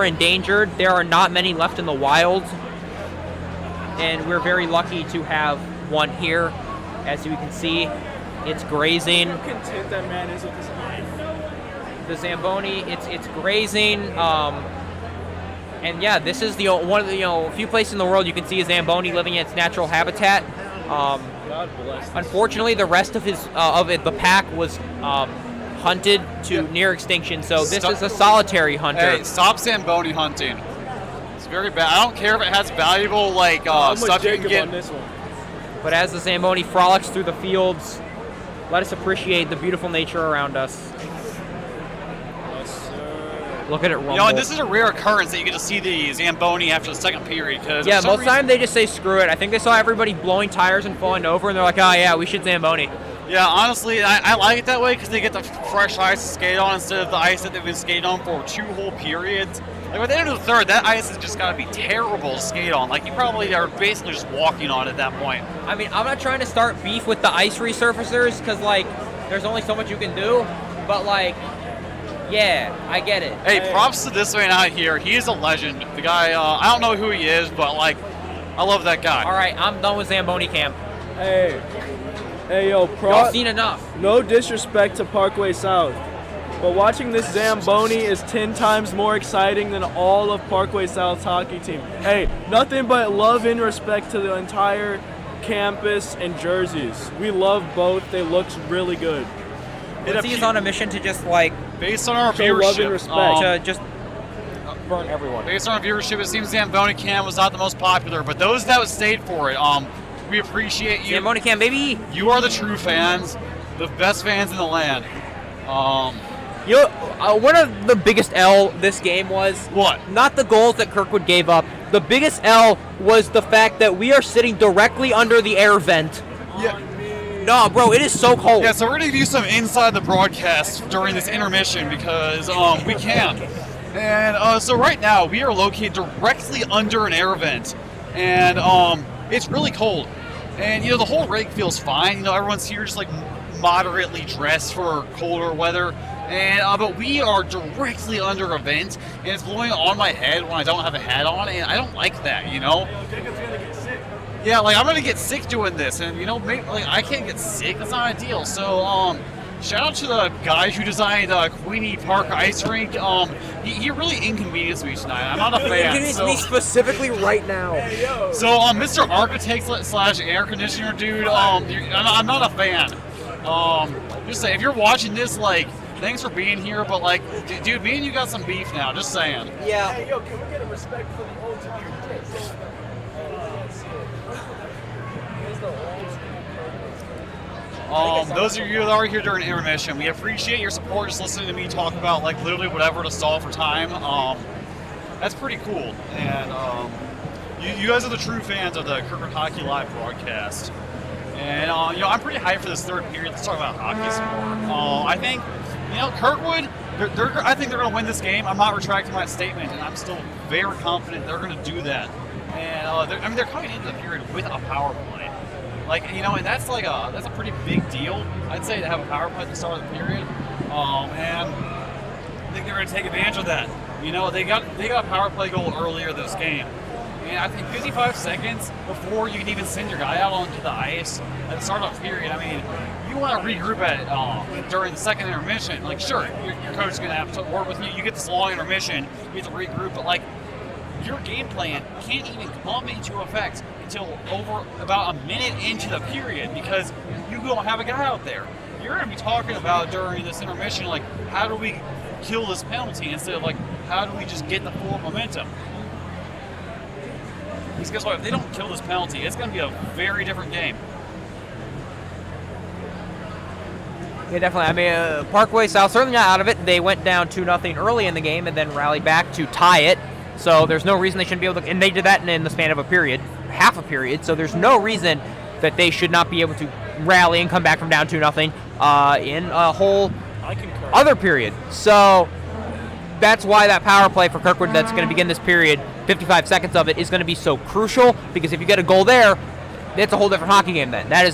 [SPEAKER 3] endangered. There are not many left in the wild, and we're very lucky to have one here. As you can see, it's grazing.
[SPEAKER 2] How content that man is with his life.
[SPEAKER 3] The Zamboni, it's grazing. And yeah, this is the one of the few places in the world you can see a Zamboni living in its natural habitat.
[SPEAKER 2] God bless.
[SPEAKER 3] Unfortunately, the rest of the pack was hunted to near extinction. So this is a solitary hunter.
[SPEAKER 1] Hey, stop Zamboni hunting. It's very bad. I don't care if it has valuable stuff you can get.
[SPEAKER 2] On this one.
[SPEAKER 3] But as the Zamboni frolics through the fields, let us appreciate the beautiful nature around us. Look at it rumble.
[SPEAKER 1] And this is a rare occurrence that you get to see the Zamboni after the second period.
[SPEAKER 3] Yeah, most of the time they just say screw it. I think they saw everybody blowing tires and falling over, and they're like, oh yeah, we should Zamboni.
[SPEAKER 1] Yeah, honestly, I like it that way because they get the fresh ice to skate on instead of the ice that they've been skating on for 2 whole periods. Like, at the end of the third, that ice has just got to be terrible to skate on. Like, you probably are basically just walking on at that point.
[SPEAKER 3] I mean, I'm not trying to start beef with the ice resurfacers because, there's only so much you can do. But, yeah, I get it.
[SPEAKER 1] Hey, props to this man out here. He is a legend. The guy, I don't know who he is, but, I love that guy.
[SPEAKER 3] All right, I'm done with Zamboni camp.
[SPEAKER 2] Hey, yo,
[SPEAKER 3] Y'all seen enough.
[SPEAKER 2] No disrespect to Parkway South, but watching this Zamboni is 10 times more exciting than all of Parkway South's hockey team. Hey, nothing but love and respect to the entire campus and jerseys. We love both. They look really good.
[SPEAKER 3] Quincy is on a mission to just like
[SPEAKER 1] Based on our
[SPEAKER 2] Show love and
[SPEAKER 1] viewership,
[SPEAKER 2] respect.
[SPEAKER 3] to just burn everyone.
[SPEAKER 1] based on our viewership, it seems Zamboni Cam was not the most popular, but those that stayed for it, we appreciate you.
[SPEAKER 3] Zamboni Cam, baby.
[SPEAKER 1] You are the true fans, the best fans in the land.
[SPEAKER 3] You know, one of the biggest L this game was
[SPEAKER 1] What?
[SPEAKER 3] not the goals that Kirkwood gave up. The biggest L was the fact that we are sitting directly under the air vent.
[SPEAKER 1] Yeah.
[SPEAKER 3] No, bro, it is so cold.
[SPEAKER 1] Yeah, so we're gonna give you some inside the broadcast during this intermission because we can. And so right now we are located directly under an air vent, and it's really cold. And the whole rig feels fine. Everyone's here just like moderately dressed for colder weather. And but we are directly under a vent, and it's blowing on my head when I don't have a hat on, and I don't like that. Yeah, like I'm gonna get sick doing this, and maybe, like I can't get sick. That's not ideal. So shout out to the guys who designed Queenie Park Ice Rink. He really inconvenienced me tonight. I'm not a fan.
[SPEAKER 3] me specifically right now.
[SPEAKER 1] So Mr. Architect / air conditioner dude, I'm not a fan. Just say if you're watching this, like, thanks for being here, but like, dude, me and you got some beef now. Just saying.
[SPEAKER 3] Yeah.
[SPEAKER 2] Hey, yo, can we get a respect for the old school?
[SPEAKER 1] Those of you that are here during intermission, we appreciate your support. Just listening to me talk about like literally whatever to stall for time. That's pretty cool. And you guys are the true fans of the Kirkwood Hockey Live broadcast. And I'm pretty hyped for this third period. Let's talk about hockey some more. I think Kirkwood. I think they're going to win this game. I'm not retracting my statement, and I'm still very confident they're going to do that. And they're coming into the period with a power play. Like, and that's a pretty big deal, I'd say, to have a power play at the start of the period. And I think they're going to take advantage of that. They got a power play goal earlier this game. And I think 55 seconds before you can even send your guy out onto the ice at the start of the period, you want to regroup during the second intermission. Like, sure, your coach is going to have to work with you. You get this long intermission, you have to regroup, but like, your game plan can't even come into effect until over about a minute into the period because you don't have a guy out there. You're going to be talking about during this intermission, like, how do we kill this penalty instead of like, how do we just get the full momentum? Because guess what? If they don't kill this penalty, it's going to be a very different game.
[SPEAKER 3] Yeah, definitely. Parkway South certainly not out of it. They went down 2-0 early in the game and then rallied back to tie it. So there's no reason they shouldn't be able to, and they did that in the span of a period, half a period. So there's no reason that they should not be able to rally and come back from down 2-0 in a whole other period. So that's why that power play for Kirkwood that's going to begin this period, 55 seconds of it, is going to be so crucial because if you get a goal there, it's a whole different hockey game then. That is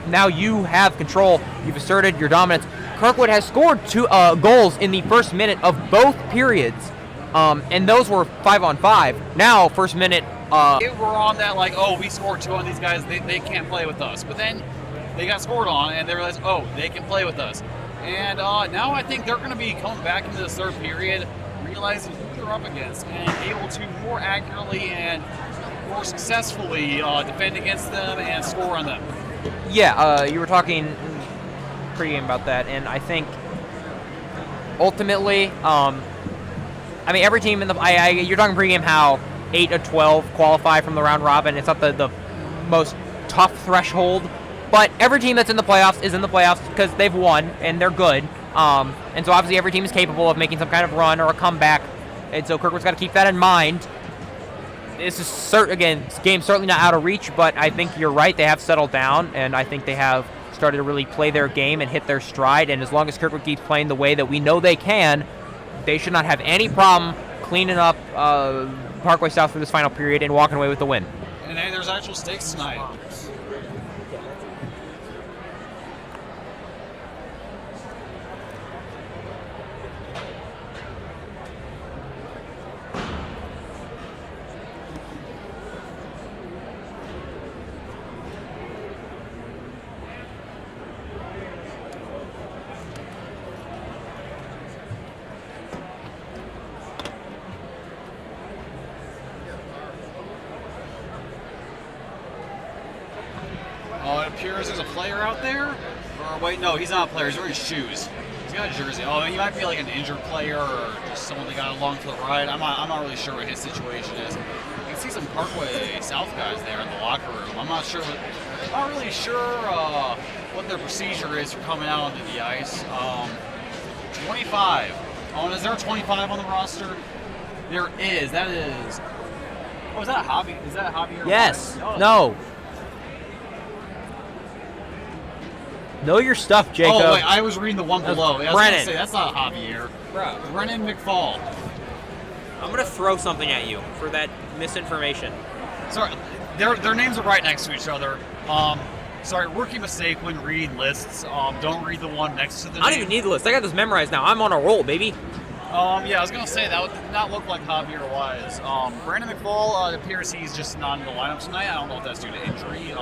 [SPEAKER 3] now you have control. You've asserted your dominance. Kirkwood has scored 2 goals in the first minute of both periods. And those were 5-on-5. Now, first minute.
[SPEAKER 1] We're on that, like, oh, we scored 2 on these guys, they can't play with us. But then they got scored on, and they realized, oh, they can play with us. And now I think they're going to be coming back into this third period, realizing who they're up against, and able to more accurately and more successfully defend against them and score on them.
[SPEAKER 3] Yeah, you were talking pregame about that, and I think ultimately, every team in the you're talking pregame how 8 of 12 qualify from the round robin. It's not the most tough threshold, but every team that's in the playoffs is in the playoffs because they've won and they're good. And so obviously every team is capable of making some kind of run or a comeback, and so Kirkwood's got to keep that in mind. This game's certainly not out of reach, but I think you're right. They have settled down, and I think they have started to really play their game and hit their stride. And as long as Kirkwood keeps playing the way that we know they can, they should not have any problem cleaning up Parkway South for this final period and walking away with the win.
[SPEAKER 1] And hey, there's actual stakes tonight. It appears there's a player out there. Or wait, no, he's not a player. He's wearing shoes. He's got a jersey. Oh, he might be like an injured player or just someone that got along for the ride. I'm not really sure what his situation is. You can see some Parkway South guys there in the locker room. I'm not really sure what their procedure is for coming out onto the ice. 25. Oh, and is there a 25 on the roster? There is. That is. Oh, is that a hobby? Is that a hobby?
[SPEAKER 3] Yes.
[SPEAKER 1] Oh.
[SPEAKER 3] No. Know your stuff, Jacob.
[SPEAKER 1] Oh, wait, I was reading the one below. I was
[SPEAKER 3] Brennan.
[SPEAKER 1] gonna say, that's not Javier.
[SPEAKER 3] Bro.
[SPEAKER 1] Brennan McFall.
[SPEAKER 3] I'm going to throw something at you for that misinformation.
[SPEAKER 1] Sorry, their names are right next to each other. Sorry, rookie mistake when reading lists. Don't read the one next to the
[SPEAKER 3] I don't
[SPEAKER 1] name.
[SPEAKER 3] even need the list. I got this memorized now. I'm on a roll, baby.
[SPEAKER 1] Yeah, I was going to say, that would not look like Javier Wise. Brandon McFall, it appears he's just not in the lineup tonight. I don't know if that's due to injury.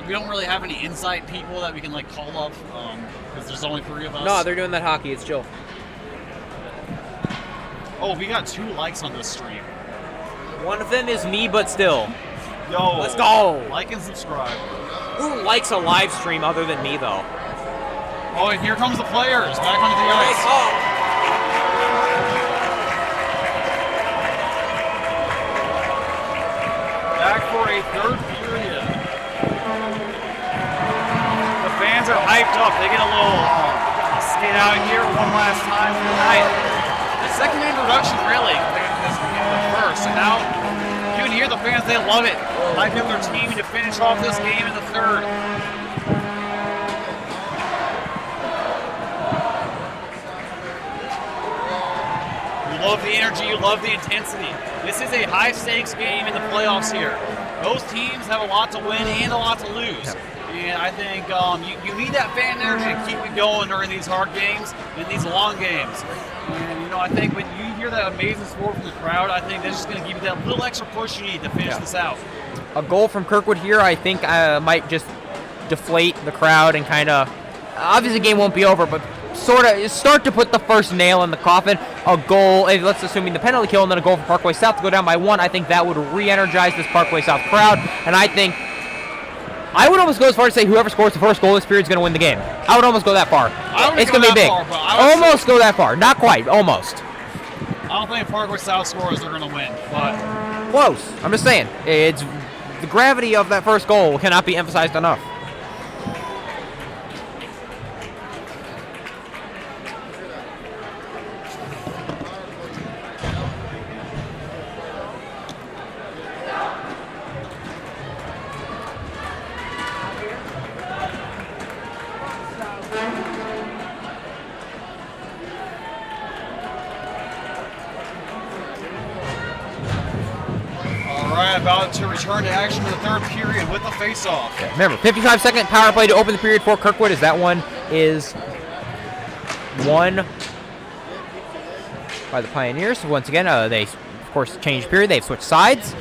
[SPEAKER 1] We don't really have any inside people that we can like call up because there's only 3 of us.
[SPEAKER 3] No, they're doing that hockey. It's chill.
[SPEAKER 1] Oh, we got 2 likes on this stream.
[SPEAKER 3] One of them is me, but still.
[SPEAKER 1] Yo,
[SPEAKER 3] Let's go.
[SPEAKER 1] Like and subscribe.
[SPEAKER 3] Who likes a live stream other than me, though?
[SPEAKER 1] Oh, and here comes the players back onto the ice. Back for a 3rd period. The fans are hyped up. They get a little skate out here one last time for the night. The second introduction, really, is the first. And now you can hear the fans, they love it. Hyping up their team to finish off this game in the 3rd. You love the energy, you love the intensity. This is a high-stakes game in the playoffs here. Both teams have a lot to win and a lot to lose. And I think you need that fan energy to keep it going during these hard games and these long games. And, I think when you hear that amazing support from the crowd, I think that's just going to give you that little extra push you need to finish this out.
[SPEAKER 3] A goal from Kirkwood here, I think, might just deflate the crowd and kind of... Obviously, the game won't be over, but sort of start to put the first nail in the coffin. A goal, let's assuming the penalty kill, and then a goal for Parkway South to go down by 1. I think that would re-energize this Parkway South crowd, and I would almost go as far as to say whoever scores the first goal this period is going to win the game. I would almost go that far. It's going to be big. Almost go that far. Not quite. Almost.
[SPEAKER 1] I don't think if Parkway South scores, they're going to win, but...
[SPEAKER 3] Close. I'm just saying. It's the gravity of that first goal cannot be emphasized enough.
[SPEAKER 1] About to return to action in the 3rd period with the face-off.
[SPEAKER 3] Remember, 55-second power play to open the period for Kirkwood, as that one is won by the Pioneers. Once again, they, of course, changed period. They've switched sides.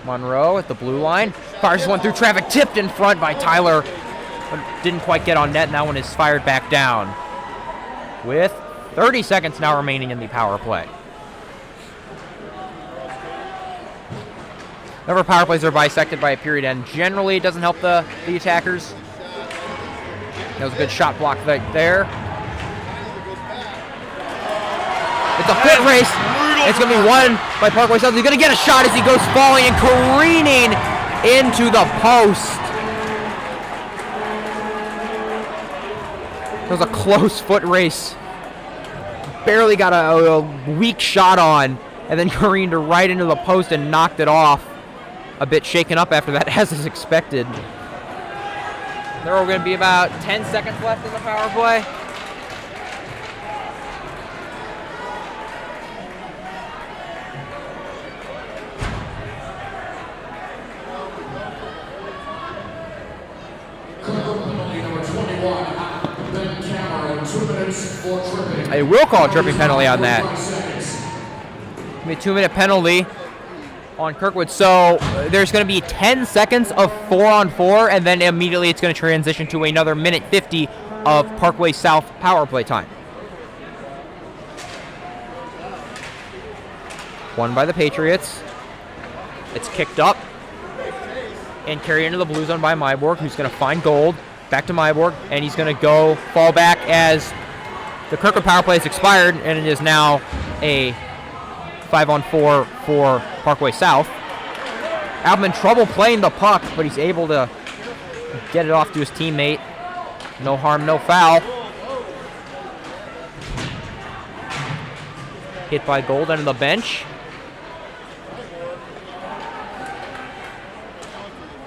[SPEAKER 3] Monroe at the blue line. Fires one through traffic, tipped in front by Tyler, but didn't quite get on net, and that one is fired back down with 30 seconds now remaining in the power play. Whenever power plays are bisected by a period end, generally it doesn't help the attackers. That was a good shot block right there. It's a foot race. It's going to be won by Parkway South. He's going to get a shot as he goes falling and careening into the post. It was a close foot race. Barely got a weak shot on, and then careened right into the post and knocked it off. A bit shaken up after that, as is expected. There are going to be about 10 seconds left in the power play. I will call a tripping penalty on that. It's going to be a 2-minute penalty on Kirkwood. So there's going to be 10 seconds of 4-on-4, and then immediately it's going to transition to another minute 50 of Parkway South power play time. Won by the Patriots. It's kicked up and carried into the blue zone by Myborg, who's going to find Gold. Back to Myborg, and he's going to go fall back as the Kirkwood power play has expired, and it is now a 5-on-4 for Parkway South. Alvin in trouble playing the puck, but he's able to get it off to his teammate. No harm, no foul. Hit by Gold under the bench.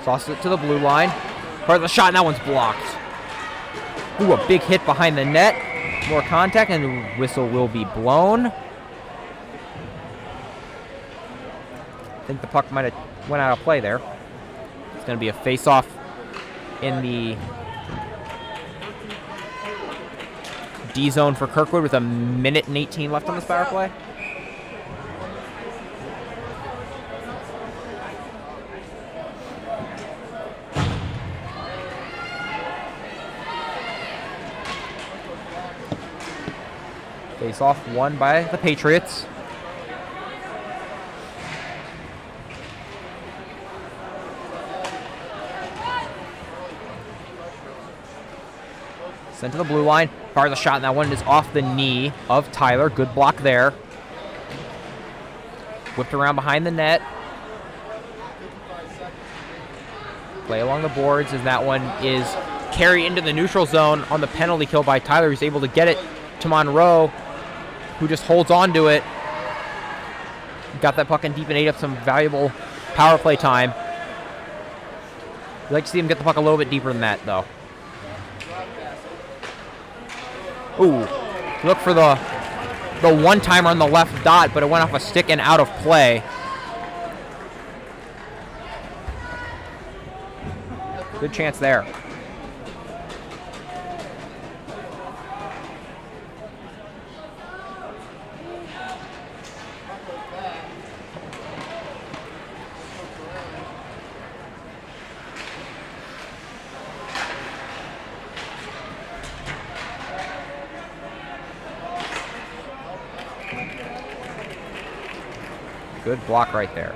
[SPEAKER 3] Tosses it to the blue line. Part of the shot, and that one's blocked. Ooh, a big hit behind the net. More contact, and the whistle will be blown. I think the puck might have went out of play there. It's going to be a face-off in the D zone for Kirkwood with 1:18 left on this power play. Face-off won by the Patriots. Sent to the blue line. Fires a shot, and that one is off the knee of Tyler. Good block there. Whipped around behind the net. Play along the boards, as that one is carried into the neutral zone on the penalty kill by Tyler. He's able to get it to Monroe, who just holds on to it. Got that puck in deep and ate up some valuable power play time. You'd like to see him get the puck a little bit deeper than that, though. Ooh, look for the one-timer on the left dot, but it went off a stick and out of play. Good chance there. Good block right there.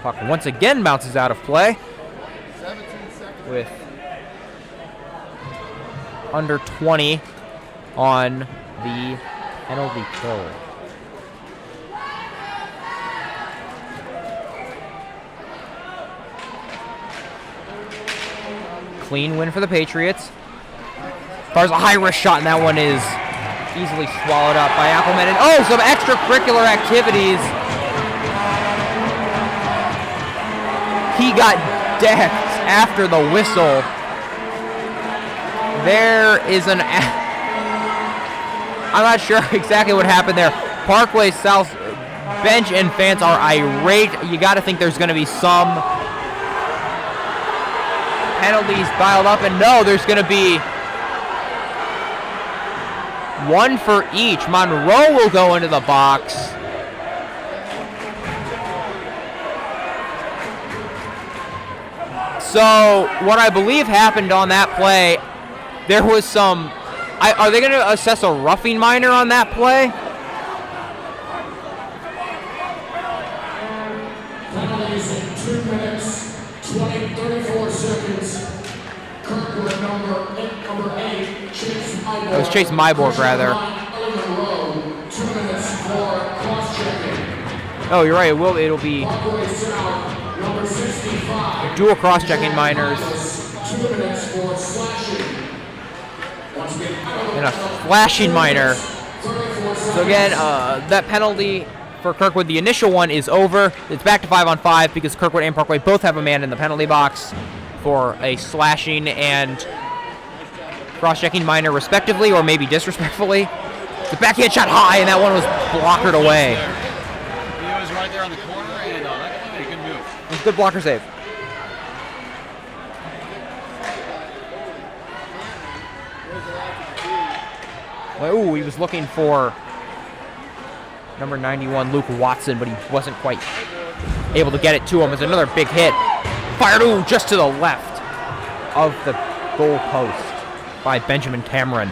[SPEAKER 3] Puck once again bounces out of play with under 20 on the penalty kill. Clean win for the Patriots. Fires a high-risk shot, and that one is easily swallowed up by Appleman. And oh, some extracurricular activities. He got decked after the whistle. There is an... I'm not sure exactly what happened there. Parkway South bench and fans are irate. You got to think there's going to be some penalties dialed up. And no, there's going to be one for each. Monroe will go into the box. So what I believe happened on that play, there was some... are they going to assess a roughing minor on that play?
[SPEAKER 4] Penalties in 2 minutes, 34 seconds. Kirkwood number 8, Chase Myborg.
[SPEAKER 3] It was Chase Myborg, rather.
[SPEAKER 4] 2 minutes for cross-checking.
[SPEAKER 3] Oh, you're right. It'll be
[SPEAKER 4] Parkway South, number 65.
[SPEAKER 3] dual cross-checking minors
[SPEAKER 4] 2 minutes for slashing. Once again,
[SPEAKER 3] and a flashing minor. So again, that penalty for Kirkwood, the initial one, is over. It's back to 5-on-5 because Kirkwood and Parkway both have a man in the penalty box for a slashing and cross-checking minor, respectively, or maybe disrespectfully. The backhand shot high, and that one was blockered away.
[SPEAKER 1] He was right there on the corner, and that was a good move.
[SPEAKER 3] It was a good blocker save. Ooh, he was looking for number 91, Luke Watson, but he wasn't quite able to get it to him. It's another big hit. Fired, ooh, just to the left of the goal post by Benjamin Cameron.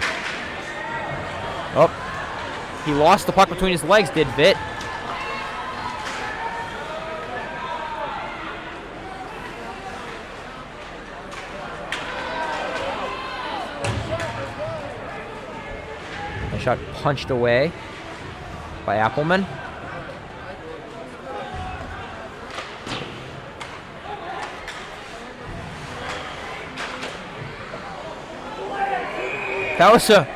[SPEAKER 3] Oh, he lost the puck between his legs, did Vitt. Shot punched away by Appleman. That was a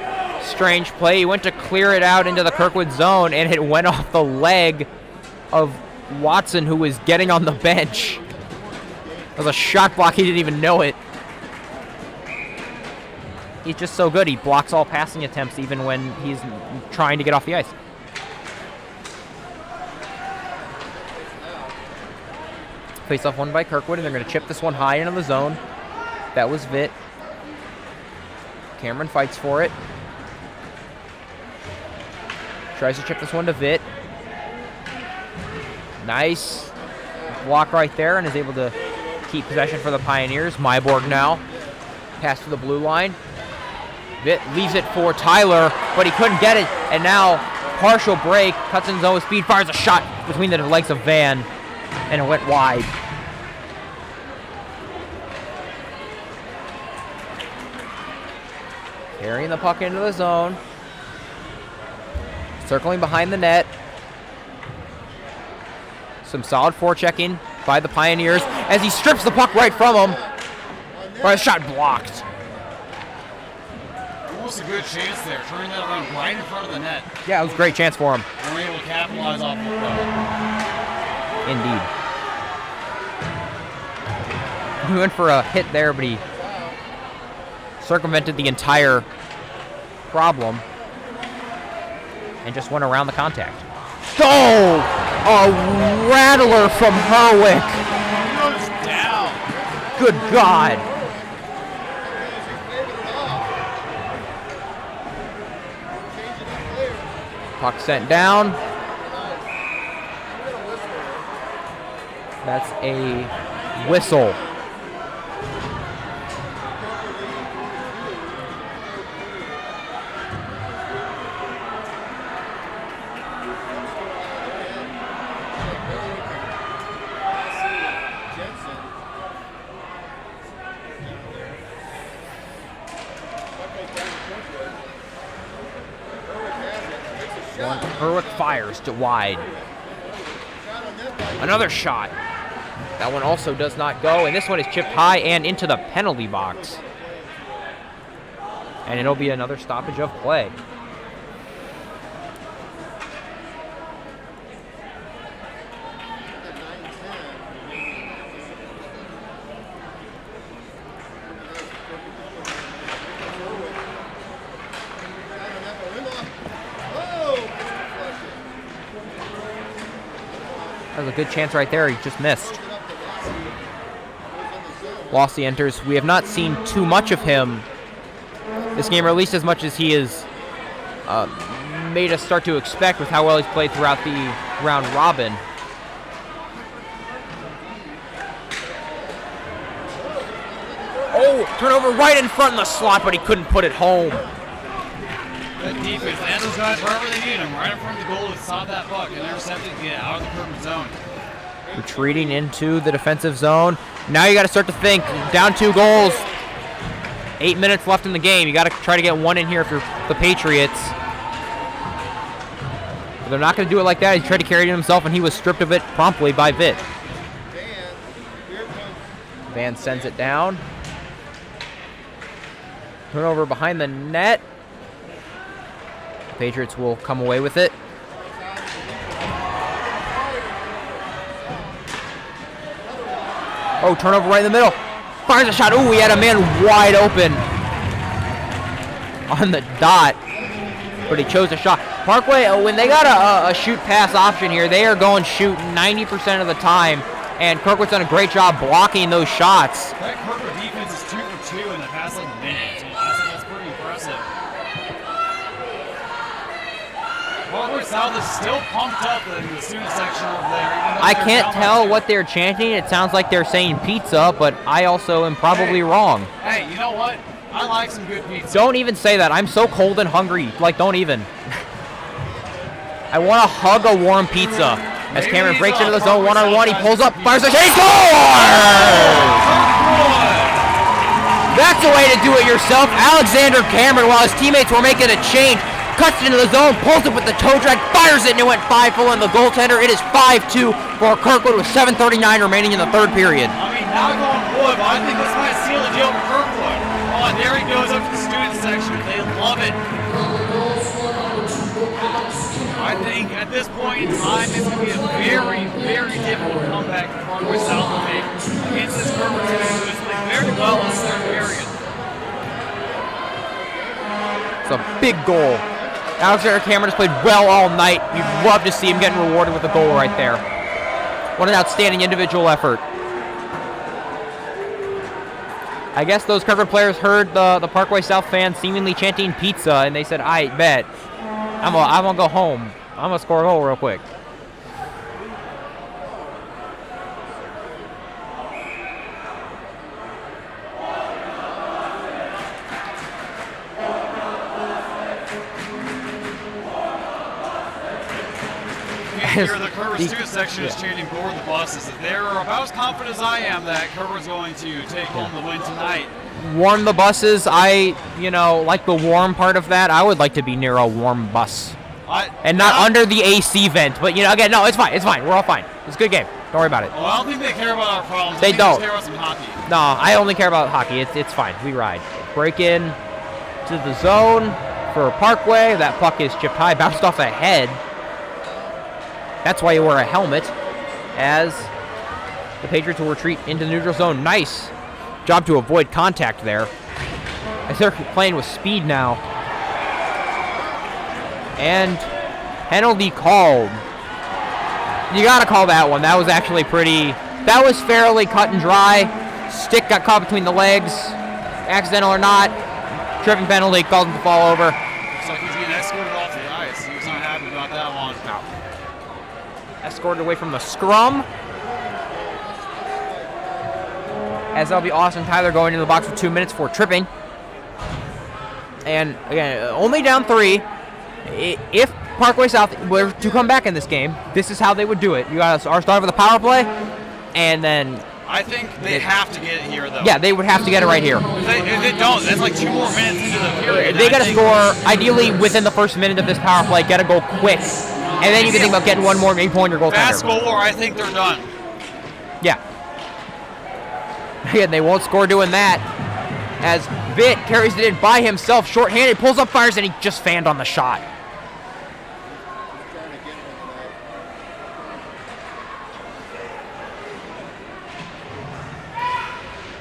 [SPEAKER 3] strange play. He went to clear it out into the Kirkwood zone, and it went off the leg of Watson, who was getting on the bench. It was a shot block. He didn't even know it. He's just so good. He blocks all passing attempts even when he's trying to get off the ice. Face-off won by Kirkwood, and they're going to chip this one high into the zone. That was Vitt. Cameron fights for it. Tries to chip this one to Vitt. Nice block right there, and is able to keep possession for the Pioneers. Myborg now. Pass to the blue line. Vitt leaves it for Tyler, but he couldn't get it. And now, partial break. Cuts in zone with speed. Fires a shot between the legs of Van. And it went wide. Carrying the puck into the zone. Circling behind the net. Some solid forechecking by the Pioneers as he strips the puck right from him. Or a shot blocked.
[SPEAKER 1] Almost a good chance there, turning that around right in front of the net.
[SPEAKER 3] Yeah, it was a great chance for him.
[SPEAKER 1] And we're able to capitalize off of
[SPEAKER 3] Indeed. He went for a hit there, but he circumvented the entire problem and just went around the contact. Oh! A rattler from Herwick.
[SPEAKER 1] Goes down.
[SPEAKER 3] Good God. Puck sent down. That's a whistle. Herwick fires to wide. Another shot. That one also does not go, and this one is chipped high and into the penalty box. And it'll be another stoppage of play. That was a good chance right there. He just missed. Lossie enters. We have not seen too much of him this game, or at least as much as he has made us start to expect with how well he's played throughout the round robin. Oh, turnover right in front in the slot, but he couldn't put it home.
[SPEAKER 1] Good defense. Lands those guys wherever they need them. Right in front of the goal to stop that puck and intercept it and get out of the Kirkwood zone.
[SPEAKER 3] Retreating into the defensive zone. Now you got to start to think. Down 2 goals. 8 minutes left in the game. You got to try to get one in here if you're the Patriots. But they're not going to do it like that. He tried to carry it himself, and he was stripped of it promptly by Vitt. Van sends it down. Turnover behind the net. Patriots will come away with it. Oh, turnover right in the middle. Fires a shot. Ooh, he had a man wide open on the dot, but he chose a shot. Parkway, when they got a shoot-pass option here, they are going shoot 90% of the time, and Kirkwood's done a great job blocking those shots.
[SPEAKER 1] That Kirkwood defense is 2 for 2 in the past minute. That's pretty impressive. Parkway South is still pumped up in the student section over there.
[SPEAKER 3] I can't tell what they're chanting. It sounds like they're saying pizza, but I also am probably wrong.
[SPEAKER 1] Hey, you know what? I like some good pizza.
[SPEAKER 3] Don't even say that. I'm so cold and hungry. Like, don't even. I want to hug a warm pizza. As Cameron breaks into the zone one-on-one, he pulls up, fires a shot, he scores! That's the way to do it yourself. Alexander Cameron, while his teammates were making a change, cuts it into the zone, pulls it with the toe drag, fires it, and it went 5 full on the goaltender. It is 5-2 for Kirkwood with 7:39 remaining in the third period.
[SPEAKER 1] I mean, not going wood, but I think this might seal the deal for Kirkwood. Oh, and there he goes up to the student section. They love it. I think at this point in time, it's going to be a very, very difficult comeback for Parkway South to make against this Kirkwood team who is playing very well in the third period.
[SPEAKER 3] It's a big goal. Alexander Cameron has played well all night. You'd love to see him getting rewarded with a goal right there. What an outstanding individual effort. I guess those Kirkwood players heard the Parkway South fans seemingly chanting pizza, and they said, I bet. I'm gonna go home. I'm gonna score a goal real quick.
[SPEAKER 1] Here, the Kirkwood student section is chanting board the buses. They're about as confident as I am that Kirkwood's going to take home the win tonight.
[SPEAKER 3] Warm the buses. Like the warm part of that. I would like to be near a warm bus. And not under the AC vent. But, again, no, it's fine. It's fine. We're all fine. It's a good game. Don't worry about it.
[SPEAKER 1] Well, I don't think they care about our problems.
[SPEAKER 3] They don't.
[SPEAKER 1] They care about some hockey.
[SPEAKER 3] No, I only care about hockey. It's fine. We ride. Break in to the zone for Parkway. That puck is chipped high, bounced off a head. That's why you wear a helmet, as the Patriots will retreat into the neutral zone. Nice job to avoid contact there, as they're playing with speed now. And penalty called. You gotta call that one. That was actually that was fairly cut and dry. Stick got caught between the legs. Accidental or not, tripping penalty, called him to fall over.
[SPEAKER 1] Looks like he's getting escorted off the ice. He was not happy about that one.
[SPEAKER 3] No. Escorted away from the scrum. As that'll be Austin Tyler going into the box for 2 minutes for tripping. And again, only down 3. If Parkway South were to come back in this game, this is how they would do it. You got our start with a power play, and then
[SPEAKER 1] I think they have to get it here, though.
[SPEAKER 3] Yeah, they would have to get it right here.
[SPEAKER 1] If they don't, that's like 2 more minutes into the period.
[SPEAKER 3] They got to score, ideally, within the first minute of this power play. Got to go quick. And then you can think about getting one more, maybe point your goaltender.
[SPEAKER 1] Fast goal, or I think they're done.
[SPEAKER 3] Yeah. Again, they won't score doing that. As Vitt carries it in by himself, shorthanded, pulls up, fires, and he just fanned on the shot.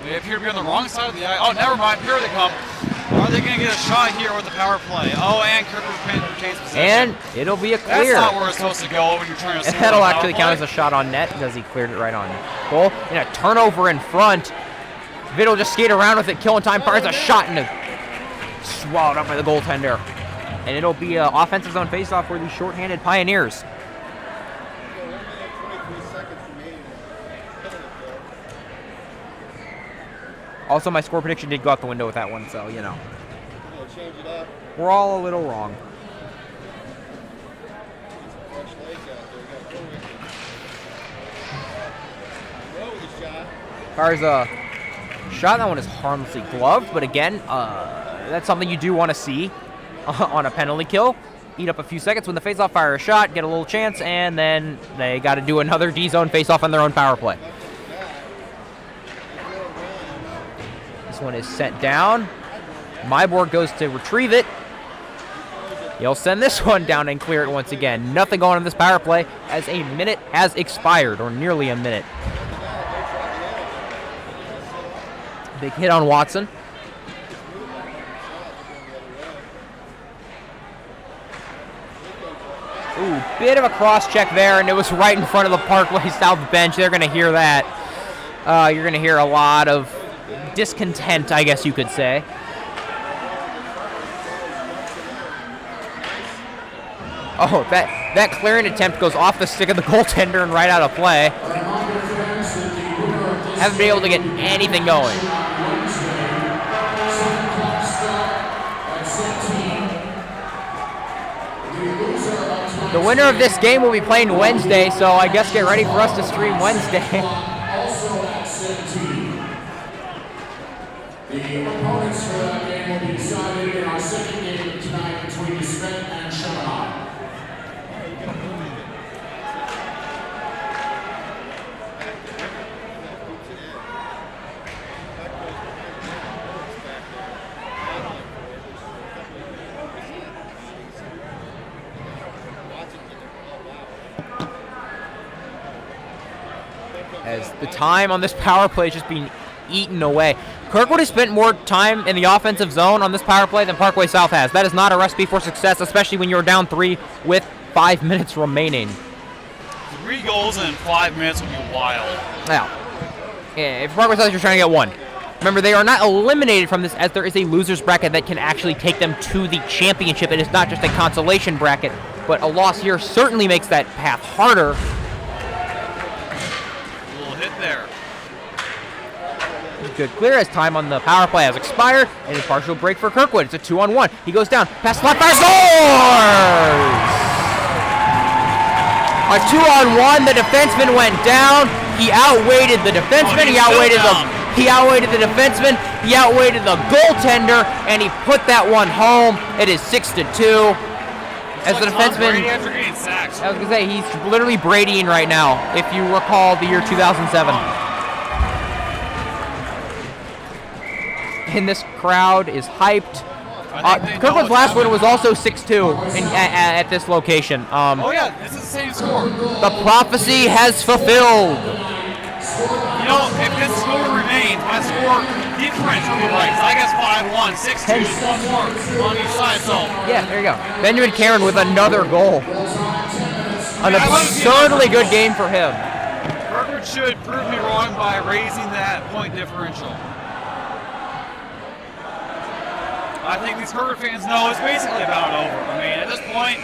[SPEAKER 1] They appear to be on the wrong side of the ice. Oh, never mind. Here they come. Are they going to get a shot here with the power play? Oh, and Kirkwood retains possession.
[SPEAKER 3] And it'll be a clear.
[SPEAKER 1] That's not where it's supposed to go when you're trying to score.
[SPEAKER 3] That'll actually count as a shot on net because he cleared it right on goal. And a turnover in front. Vitt will just skate around with it, killing time, fires a shot, and swallowed up by the goaltender. And it'll be an offensive zone faceoff for the shorthanded Pioneers. Also, my score prediction did go out the window with that one, so, we're all a little wrong. Fires a shot. That one is harmlessly gloved, but again, that's something you do want to see on a penalty kill. Eat up a few seconds when the faceoff, fire a shot, get a little chance, and then they got to do another D-zone faceoff on their own power play. This one is sent down. Myborg goes to retrieve it. He'll send this one down and clear it once again. Nothing going on this power play as a minute has expired, or nearly a minute. Big hit on Watson. Ooh, bit of a cross check there, and it was right in front of the Parkway South bench. They're going to hear that. You're going to hear a lot of discontent, I guess you could say. Oh, that clearing attempt goes off the stick of the goaltender and right out of play. Haven't been able to get anything going. The winner of this game will be playing Wednesday, so I guess get ready for us to stream Wednesday.
[SPEAKER 4] The opponents for that game will be decided in our second game tonight between DeSmet and Chaminade.
[SPEAKER 3] As the time on this power play is just being eaten away. Kirkwood has spent more time in the offensive zone on this power play than Parkway South has. That is not a recipe for success, especially when you're down 3 with 5 minutes remaining.
[SPEAKER 1] 3 goals in 5 minutes would be wild.
[SPEAKER 3] Now, if Parkway South, you're trying to get 1. Remember, they are not eliminated from this, as there is a loser's bracket that can actually take them to the championship. It is not just a consolation bracket, but a loss here certainly makes that path harder.
[SPEAKER 1] There.
[SPEAKER 3] Good clear as time on the power play has expired, and a partial break for Kirkwood. It's a 2-on-1. He goes down, pass slot, fire, scores! A 2-on-1. The defenseman went down. He outweighted the defenseman. He outweighted the defenseman. He outweighted the goaltender, and he put that one home. It is 6-2. As the defenseman, I was gonna say, he's literally Bradying right now, if you recall the year 2007. And this crowd is hyped. Kirkwood's last win was also 6-2 at this location.
[SPEAKER 1] Oh yeah, this is the same score.
[SPEAKER 3] The prophecy has fulfilled.
[SPEAKER 1] You know, if this score remains, my score difference will be right. So I guess 5-1, 6-2, 1 more on each side. So
[SPEAKER 3] yeah, there you go. Benjamin Cameron with another goal. An absurdly good game for him.
[SPEAKER 1] Kirkwood should prove me wrong by raising that point differential. I think these Kirkwood fans know it's basically about over. I mean, at this point,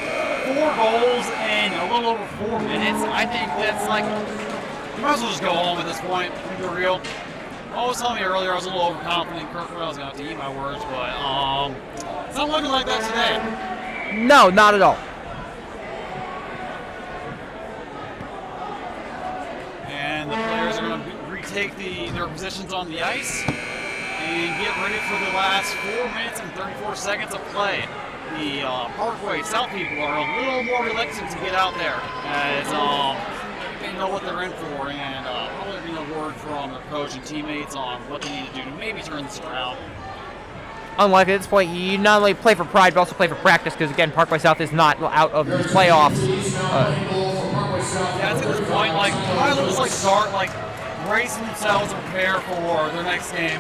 [SPEAKER 1] 4 goals in a little over 4 minutes. I think that's like, you might as well just go home at this point, to be real. I was telling me earlier I was a little overconfident. Kirkwood, I was going to have to eat my words, but it's not looking like that today.
[SPEAKER 3] No, not at all.
[SPEAKER 1] And the players are going to retake their positions on the ice and get ready for the last 4 minutes and 34 seconds of play. The Parkway South people are a little more reluctant to get out there, as they know what they're in for, and probably getting a word from their coach and teammates on what they need to do to maybe turn this around.
[SPEAKER 3] Unlike at this point, you not only play for pride, but also play for practice, because again, Parkway South is not out of the playoffs.
[SPEAKER 1] Yeah, it's at this point, like, might just like start like bracing themselves to prepare for their next game.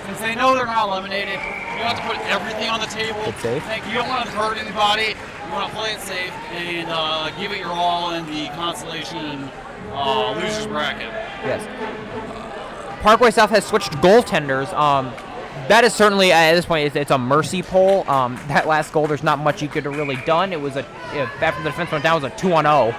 [SPEAKER 1] Since they know they're not eliminated, you have to put everything on the table.
[SPEAKER 3] It's safe.
[SPEAKER 1] You don't want to hurt anybody. You want to play it safe and give it your all in the consolation losers bracket.
[SPEAKER 3] Yes. Parkway South has switched goaltenders. That is certainly, at this point, it's a mercy pull. That last goal, there's not much you could have really done. It was after the defense went down, it was a 2-on-0.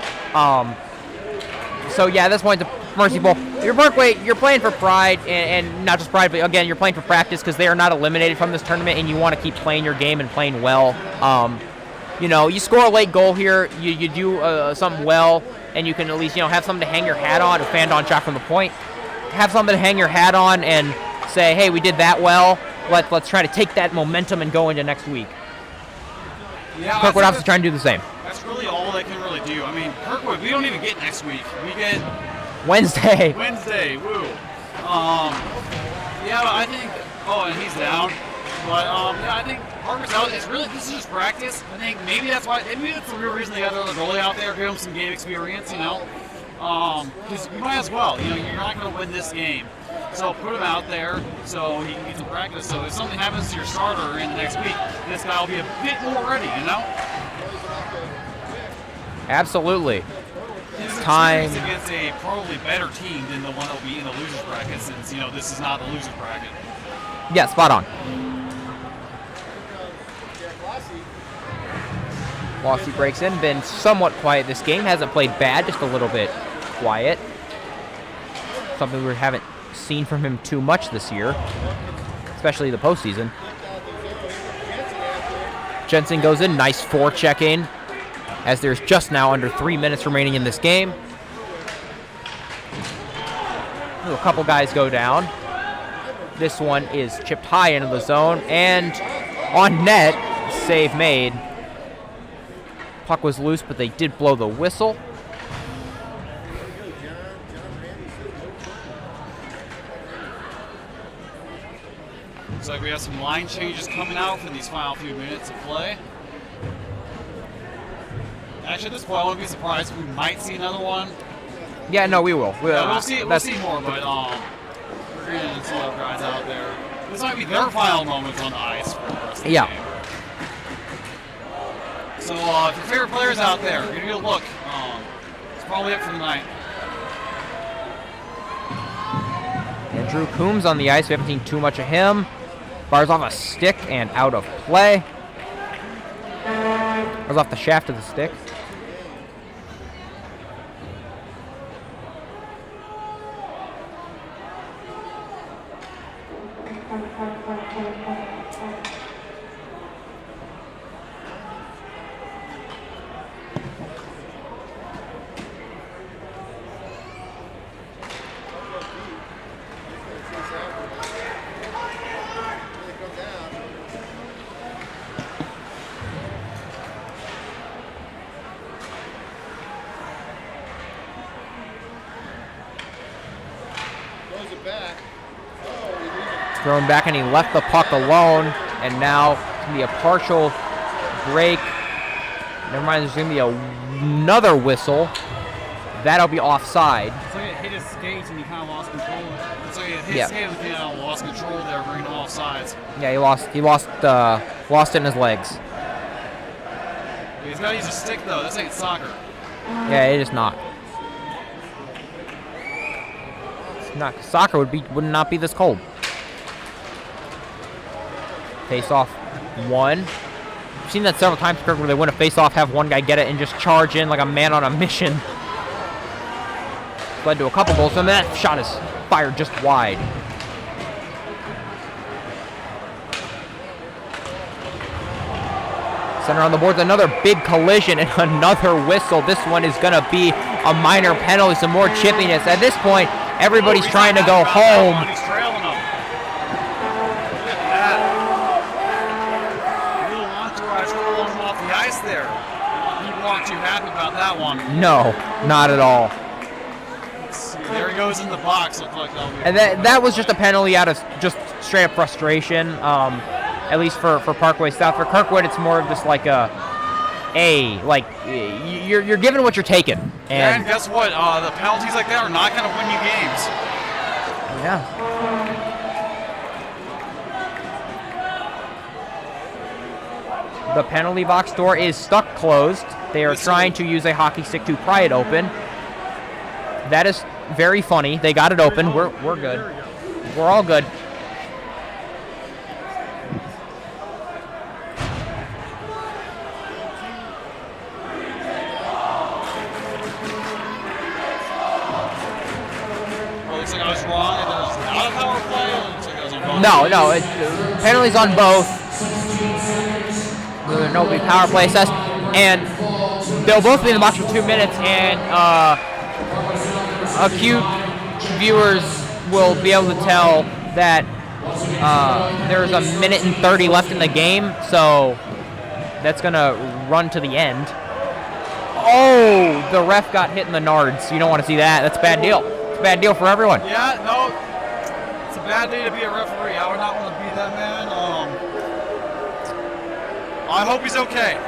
[SPEAKER 3] So yeah, at this point, it's a mercy pull. You're Parkway, you're playing for pride, and not just pride, but again, you're playing for practice, because they are not eliminated from this tournament, and you want to keep playing your game and playing well. You know, you score a late goal here, you do something well, and you can at least, have something to hang your hat on. A Fandon shot from the point. Have something to hang your hat on and say, hey, we did that well. Let's try to take that momentum and go into next week.
[SPEAKER 1] Yeah,
[SPEAKER 3] Kirkwood obviously trying to do the same.
[SPEAKER 1] That's really all they can really do. I mean, Kirkwood, we don't even get next week. We get
[SPEAKER 3] Wednesday.
[SPEAKER 1] Woo. Yeah, I think. Oh, and he's down. But yeah, I think Parker's out. It's really, this is just practice. I think maybe that's why. Maybe that's the real reason they got the other goalie out there, give him some game experience. Because you might as well. You're not going to win this game. So put him out there so he can get some practice. So if something happens to your starter in the next week, this guy will be a bit more ready,
[SPEAKER 3] Absolutely.
[SPEAKER 1] His
[SPEAKER 3] Time
[SPEAKER 1] against a probably better team than the one that will be in the losers bracket, since this is not the losers bracket.
[SPEAKER 3] Yeah, spot on. Lossy breaks in, been somewhat quiet this game. Hasn't played bad, just a little bit quiet. Something we haven't seen from him too much this year, especially the postseason. Jensen goes in, nice forecheck-in, as there's just now under 3 minutes remaining in this game. A couple guys go down. This one is chipped high into the zone, and on net, save made. Puck was loose, but they did blow the whistle.
[SPEAKER 1] Looks like we have some line changes coming out for these final few minutes of play. Actually, at this point, I wouldn't be surprised if we might see another one.
[SPEAKER 3] Yeah, no, we will.
[SPEAKER 1] We'll see more, but we're going to see other guys out there. This might be their final moments on the ice for the rest of the game. So, if your favorite players out there, give you a look. It's probably it for the night.
[SPEAKER 3] Andrew Coombs on the ice. We haven't seen too much of him. Bars off a stick and out of play. Bars off the shaft of the stick. Thrown back, and he left the puck alone, and now it's going to be a partial break. Never mind, there's going to be another whistle. That'll be offside.
[SPEAKER 1] It's like it hit his skates and he kind of lost control. It's like it hit his skates and he lost control there, bringing him offsides.
[SPEAKER 3] Yeah, he lost it in his legs.
[SPEAKER 1] He's got to use a stick, though. This ain't soccer.
[SPEAKER 3] Yeah, it is not. It's not. Soccer would not be this cold. Face-off one. I've seen that several times, Kirk, where they win a face-off, have one guy get it, and just charge in like a man on a mission. Led to a couple goals, and that shot is fired just wide. Center on the boards, another big collision and another whistle. This one is going to be a minor penalty, some more chippiness. At this point, everybody's trying to go home.
[SPEAKER 1] He's trailing him. There. People aren't too happy about that one.
[SPEAKER 3] No, not at all.
[SPEAKER 1] There he goes in the box. Looks like
[SPEAKER 3] and that was just a penalty out of just straight up frustration. At least for Parkway South. For Kirkwood, it's more of just like you're given what you're taking.
[SPEAKER 1] And guess what? The penalties like that are not going to win you games.
[SPEAKER 3] Yeah. The penalty box door is stuck closed. They are trying to use a hockey stick to pry it open. That is very funny. They got it open. We're good. We're all good.
[SPEAKER 1] Well, looks like I was wrong. There's not a power play. It looks like I was on both.
[SPEAKER 3] No. Penalties on both. No power play assessed, and they'll both be in the box for 2 minutes, and acute viewers will be able to tell that there's a minute and 30 left in the game, so that's going to run to the end. Oh, the ref got hit in the nards. You don't want to see that. That's a bad deal. It's a bad deal for everyone.
[SPEAKER 1] Yeah, no, it's a bad day to be a referee. I would not want to be that man. I hope he's okay.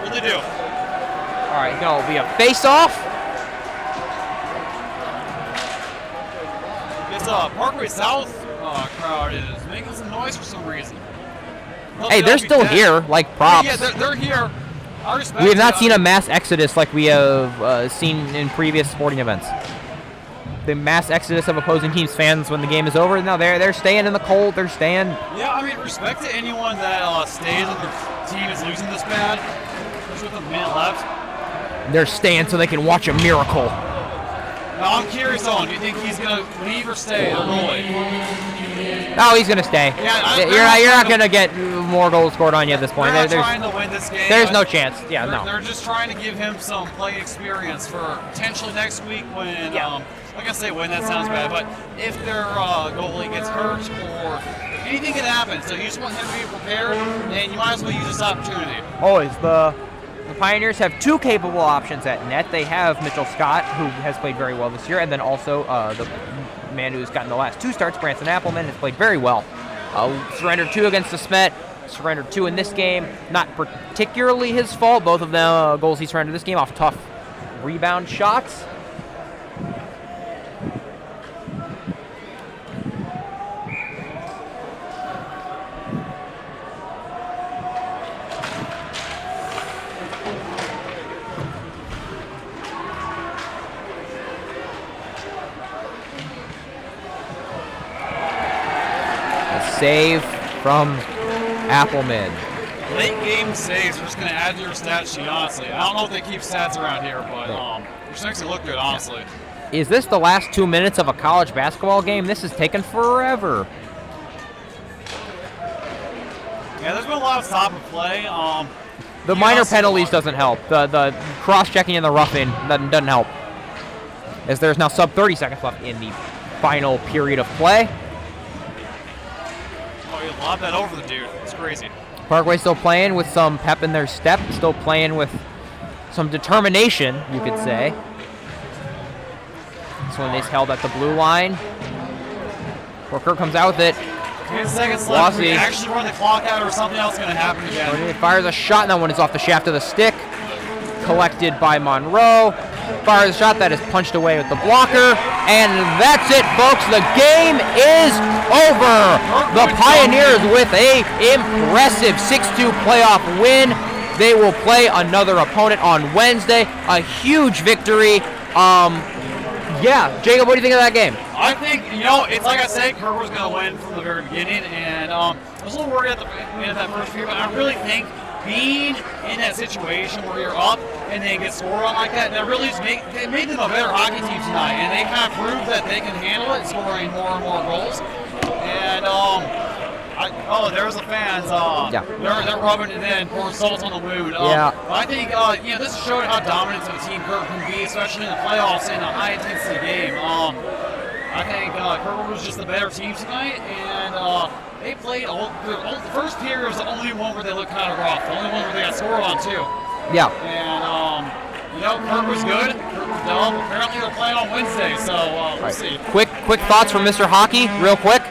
[SPEAKER 1] Really do.
[SPEAKER 3] All right, going to be a face-off.
[SPEAKER 1] This Parkway South crowd is making some noise for some reason.
[SPEAKER 3] Hey, they're still here, like props.
[SPEAKER 1] Yeah, they're here. I respect
[SPEAKER 3] We have not seen a mass exodus like we have seen in previous sporting events. The mass exodus of opposing teams' fans when the game is over. No, they're staying in the cold. They're staying.
[SPEAKER 1] Yeah, I mean, respect to anyone that stays if the team is losing this bad, especially with a minute left.
[SPEAKER 3] They're staying so they can watch a miracle.
[SPEAKER 1] Now, I'm curious, Owen, do you think he's going to leave or stay or goalie?
[SPEAKER 3] No, he's going to stay.
[SPEAKER 1] Yeah,
[SPEAKER 3] you're not going to get more goals scored on you at this point.
[SPEAKER 1] They're not trying to win this game.
[SPEAKER 3] There's no chance. Yeah, no.
[SPEAKER 1] They're just trying to give him some play experience for potentially next week when like I say, win, that sounds bad, but if their goalie gets hurt or anything can happen, so you just want him to be prepared, and you might as well use this opportunity.
[SPEAKER 3] Always. The Pioneers have two capable options at net. They have Mitchell Scott, who has played very well this year, and then also the man who's gotten the last 2 starts, Branson Appleman, has played very well. Surrendered 2 against the Smet, surrendered 2 in this game. Not particularly his fault. Both of the goals he surrendered this game off tough rebound shots. Save from Appleman.
[SPEAKER 1] Late game saves are just going to add to your stat sheet, honestly. I don't know if they keep stats around here, but which makes it look good, honestly.
[SPEAKER 3] Is this the last 2 minutes of a college basketball game? This has taken forever.
[SPEAKER 1] Yeah, there's been a lot of stop and play.
[SPEAKER 3] The minor penalties doesn't help. The cross-checking and the roughing doesn't help. As there's now sub 30 seconds left in the final period of play.
[SPEAKER 1] Oh, you lob that over the dude. It's crazy.
[SPEAKER 3] Parkway still playing with some pep in their step, still playing with some determination, you could say. This one is held at the blue line. Worker comes out with it.
[SPEAKER 1] 10 seconds left. We
[SPEAKER 3] Lossy
[SPEAKER 1] actually run the clock out or something else going to happen again.
[SPEAKER 3] fires a shot, and that one is off the shaft of the stick. Collected by Monroe. Fires a shot that is punched away with the blocker. And that's it, folks. The game is over. The Pioneers with a impressive 6-2 playoff win. They will play another opponent on Wednesday. A huge victory. Yeah, Jacob, what do you think of that game?
[SPEAKER 1] I think, it's like I said, Kirkwood's going to win from the very beginning. And I was a little worried at the end of that first period, but I really think being in that situation where you're up and they get scored on like that really it made them a better hockey team tonight, and they kind of proved that they can handle it, scoring more and more goals. And there's the fans. They're rubbing it in, pouring salt on the wound. But I think this showed how dominant of a team Kirkwood can be, especially in the playoffs in a high intensity game. I think Kirkwood was just the better team tonight, and they played the first period was the only one where they looked kind of rough. The only one where they got scored on too.
[SPEAKER 3] Yeah.
[SPEAKER 1] And Kirk was good. Kirk was dumb. Apparently they're playing on Wednesday, so we'll see.
[SPEAKER 3] Quick thoughts from Mr. Hockey, real quick.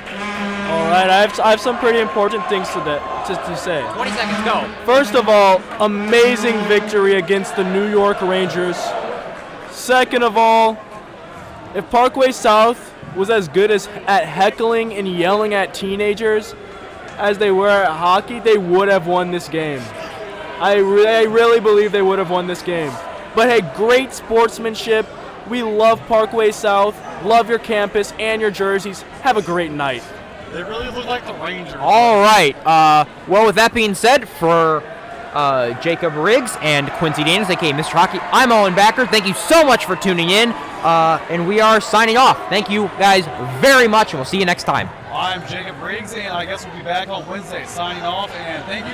[SPEAKER 2] All right, I have some pretty important things to say.
[SPEAKER 3] 20 seconds, go.
[SPEAKER 2] First of all, amazing victory against the New York Rangers. Second of all, if Parkway South was as good at heckling and yelling at teenagers as they were at hockey, they would have won this game. I really believe they would have won this game. But hey, great sportsmanship. We love Parkway South, love your campus and your jerseys. Have a great night.
[SPEAKER 1] They really look like the Rangers.
[SPEAKER 3] All right. Well, with that being said, for Jacob Riggs and Quincy Danis, aka Mr. Hockey, I'm Owen Backer. Thank you so much for tuning in, and we are signing off. Thank you guys very much, and we'll see you next time.
[SPEAKER 1] I'm Jacob Riggs, and I guess we'll be back on Wednesday signing off, and thank you.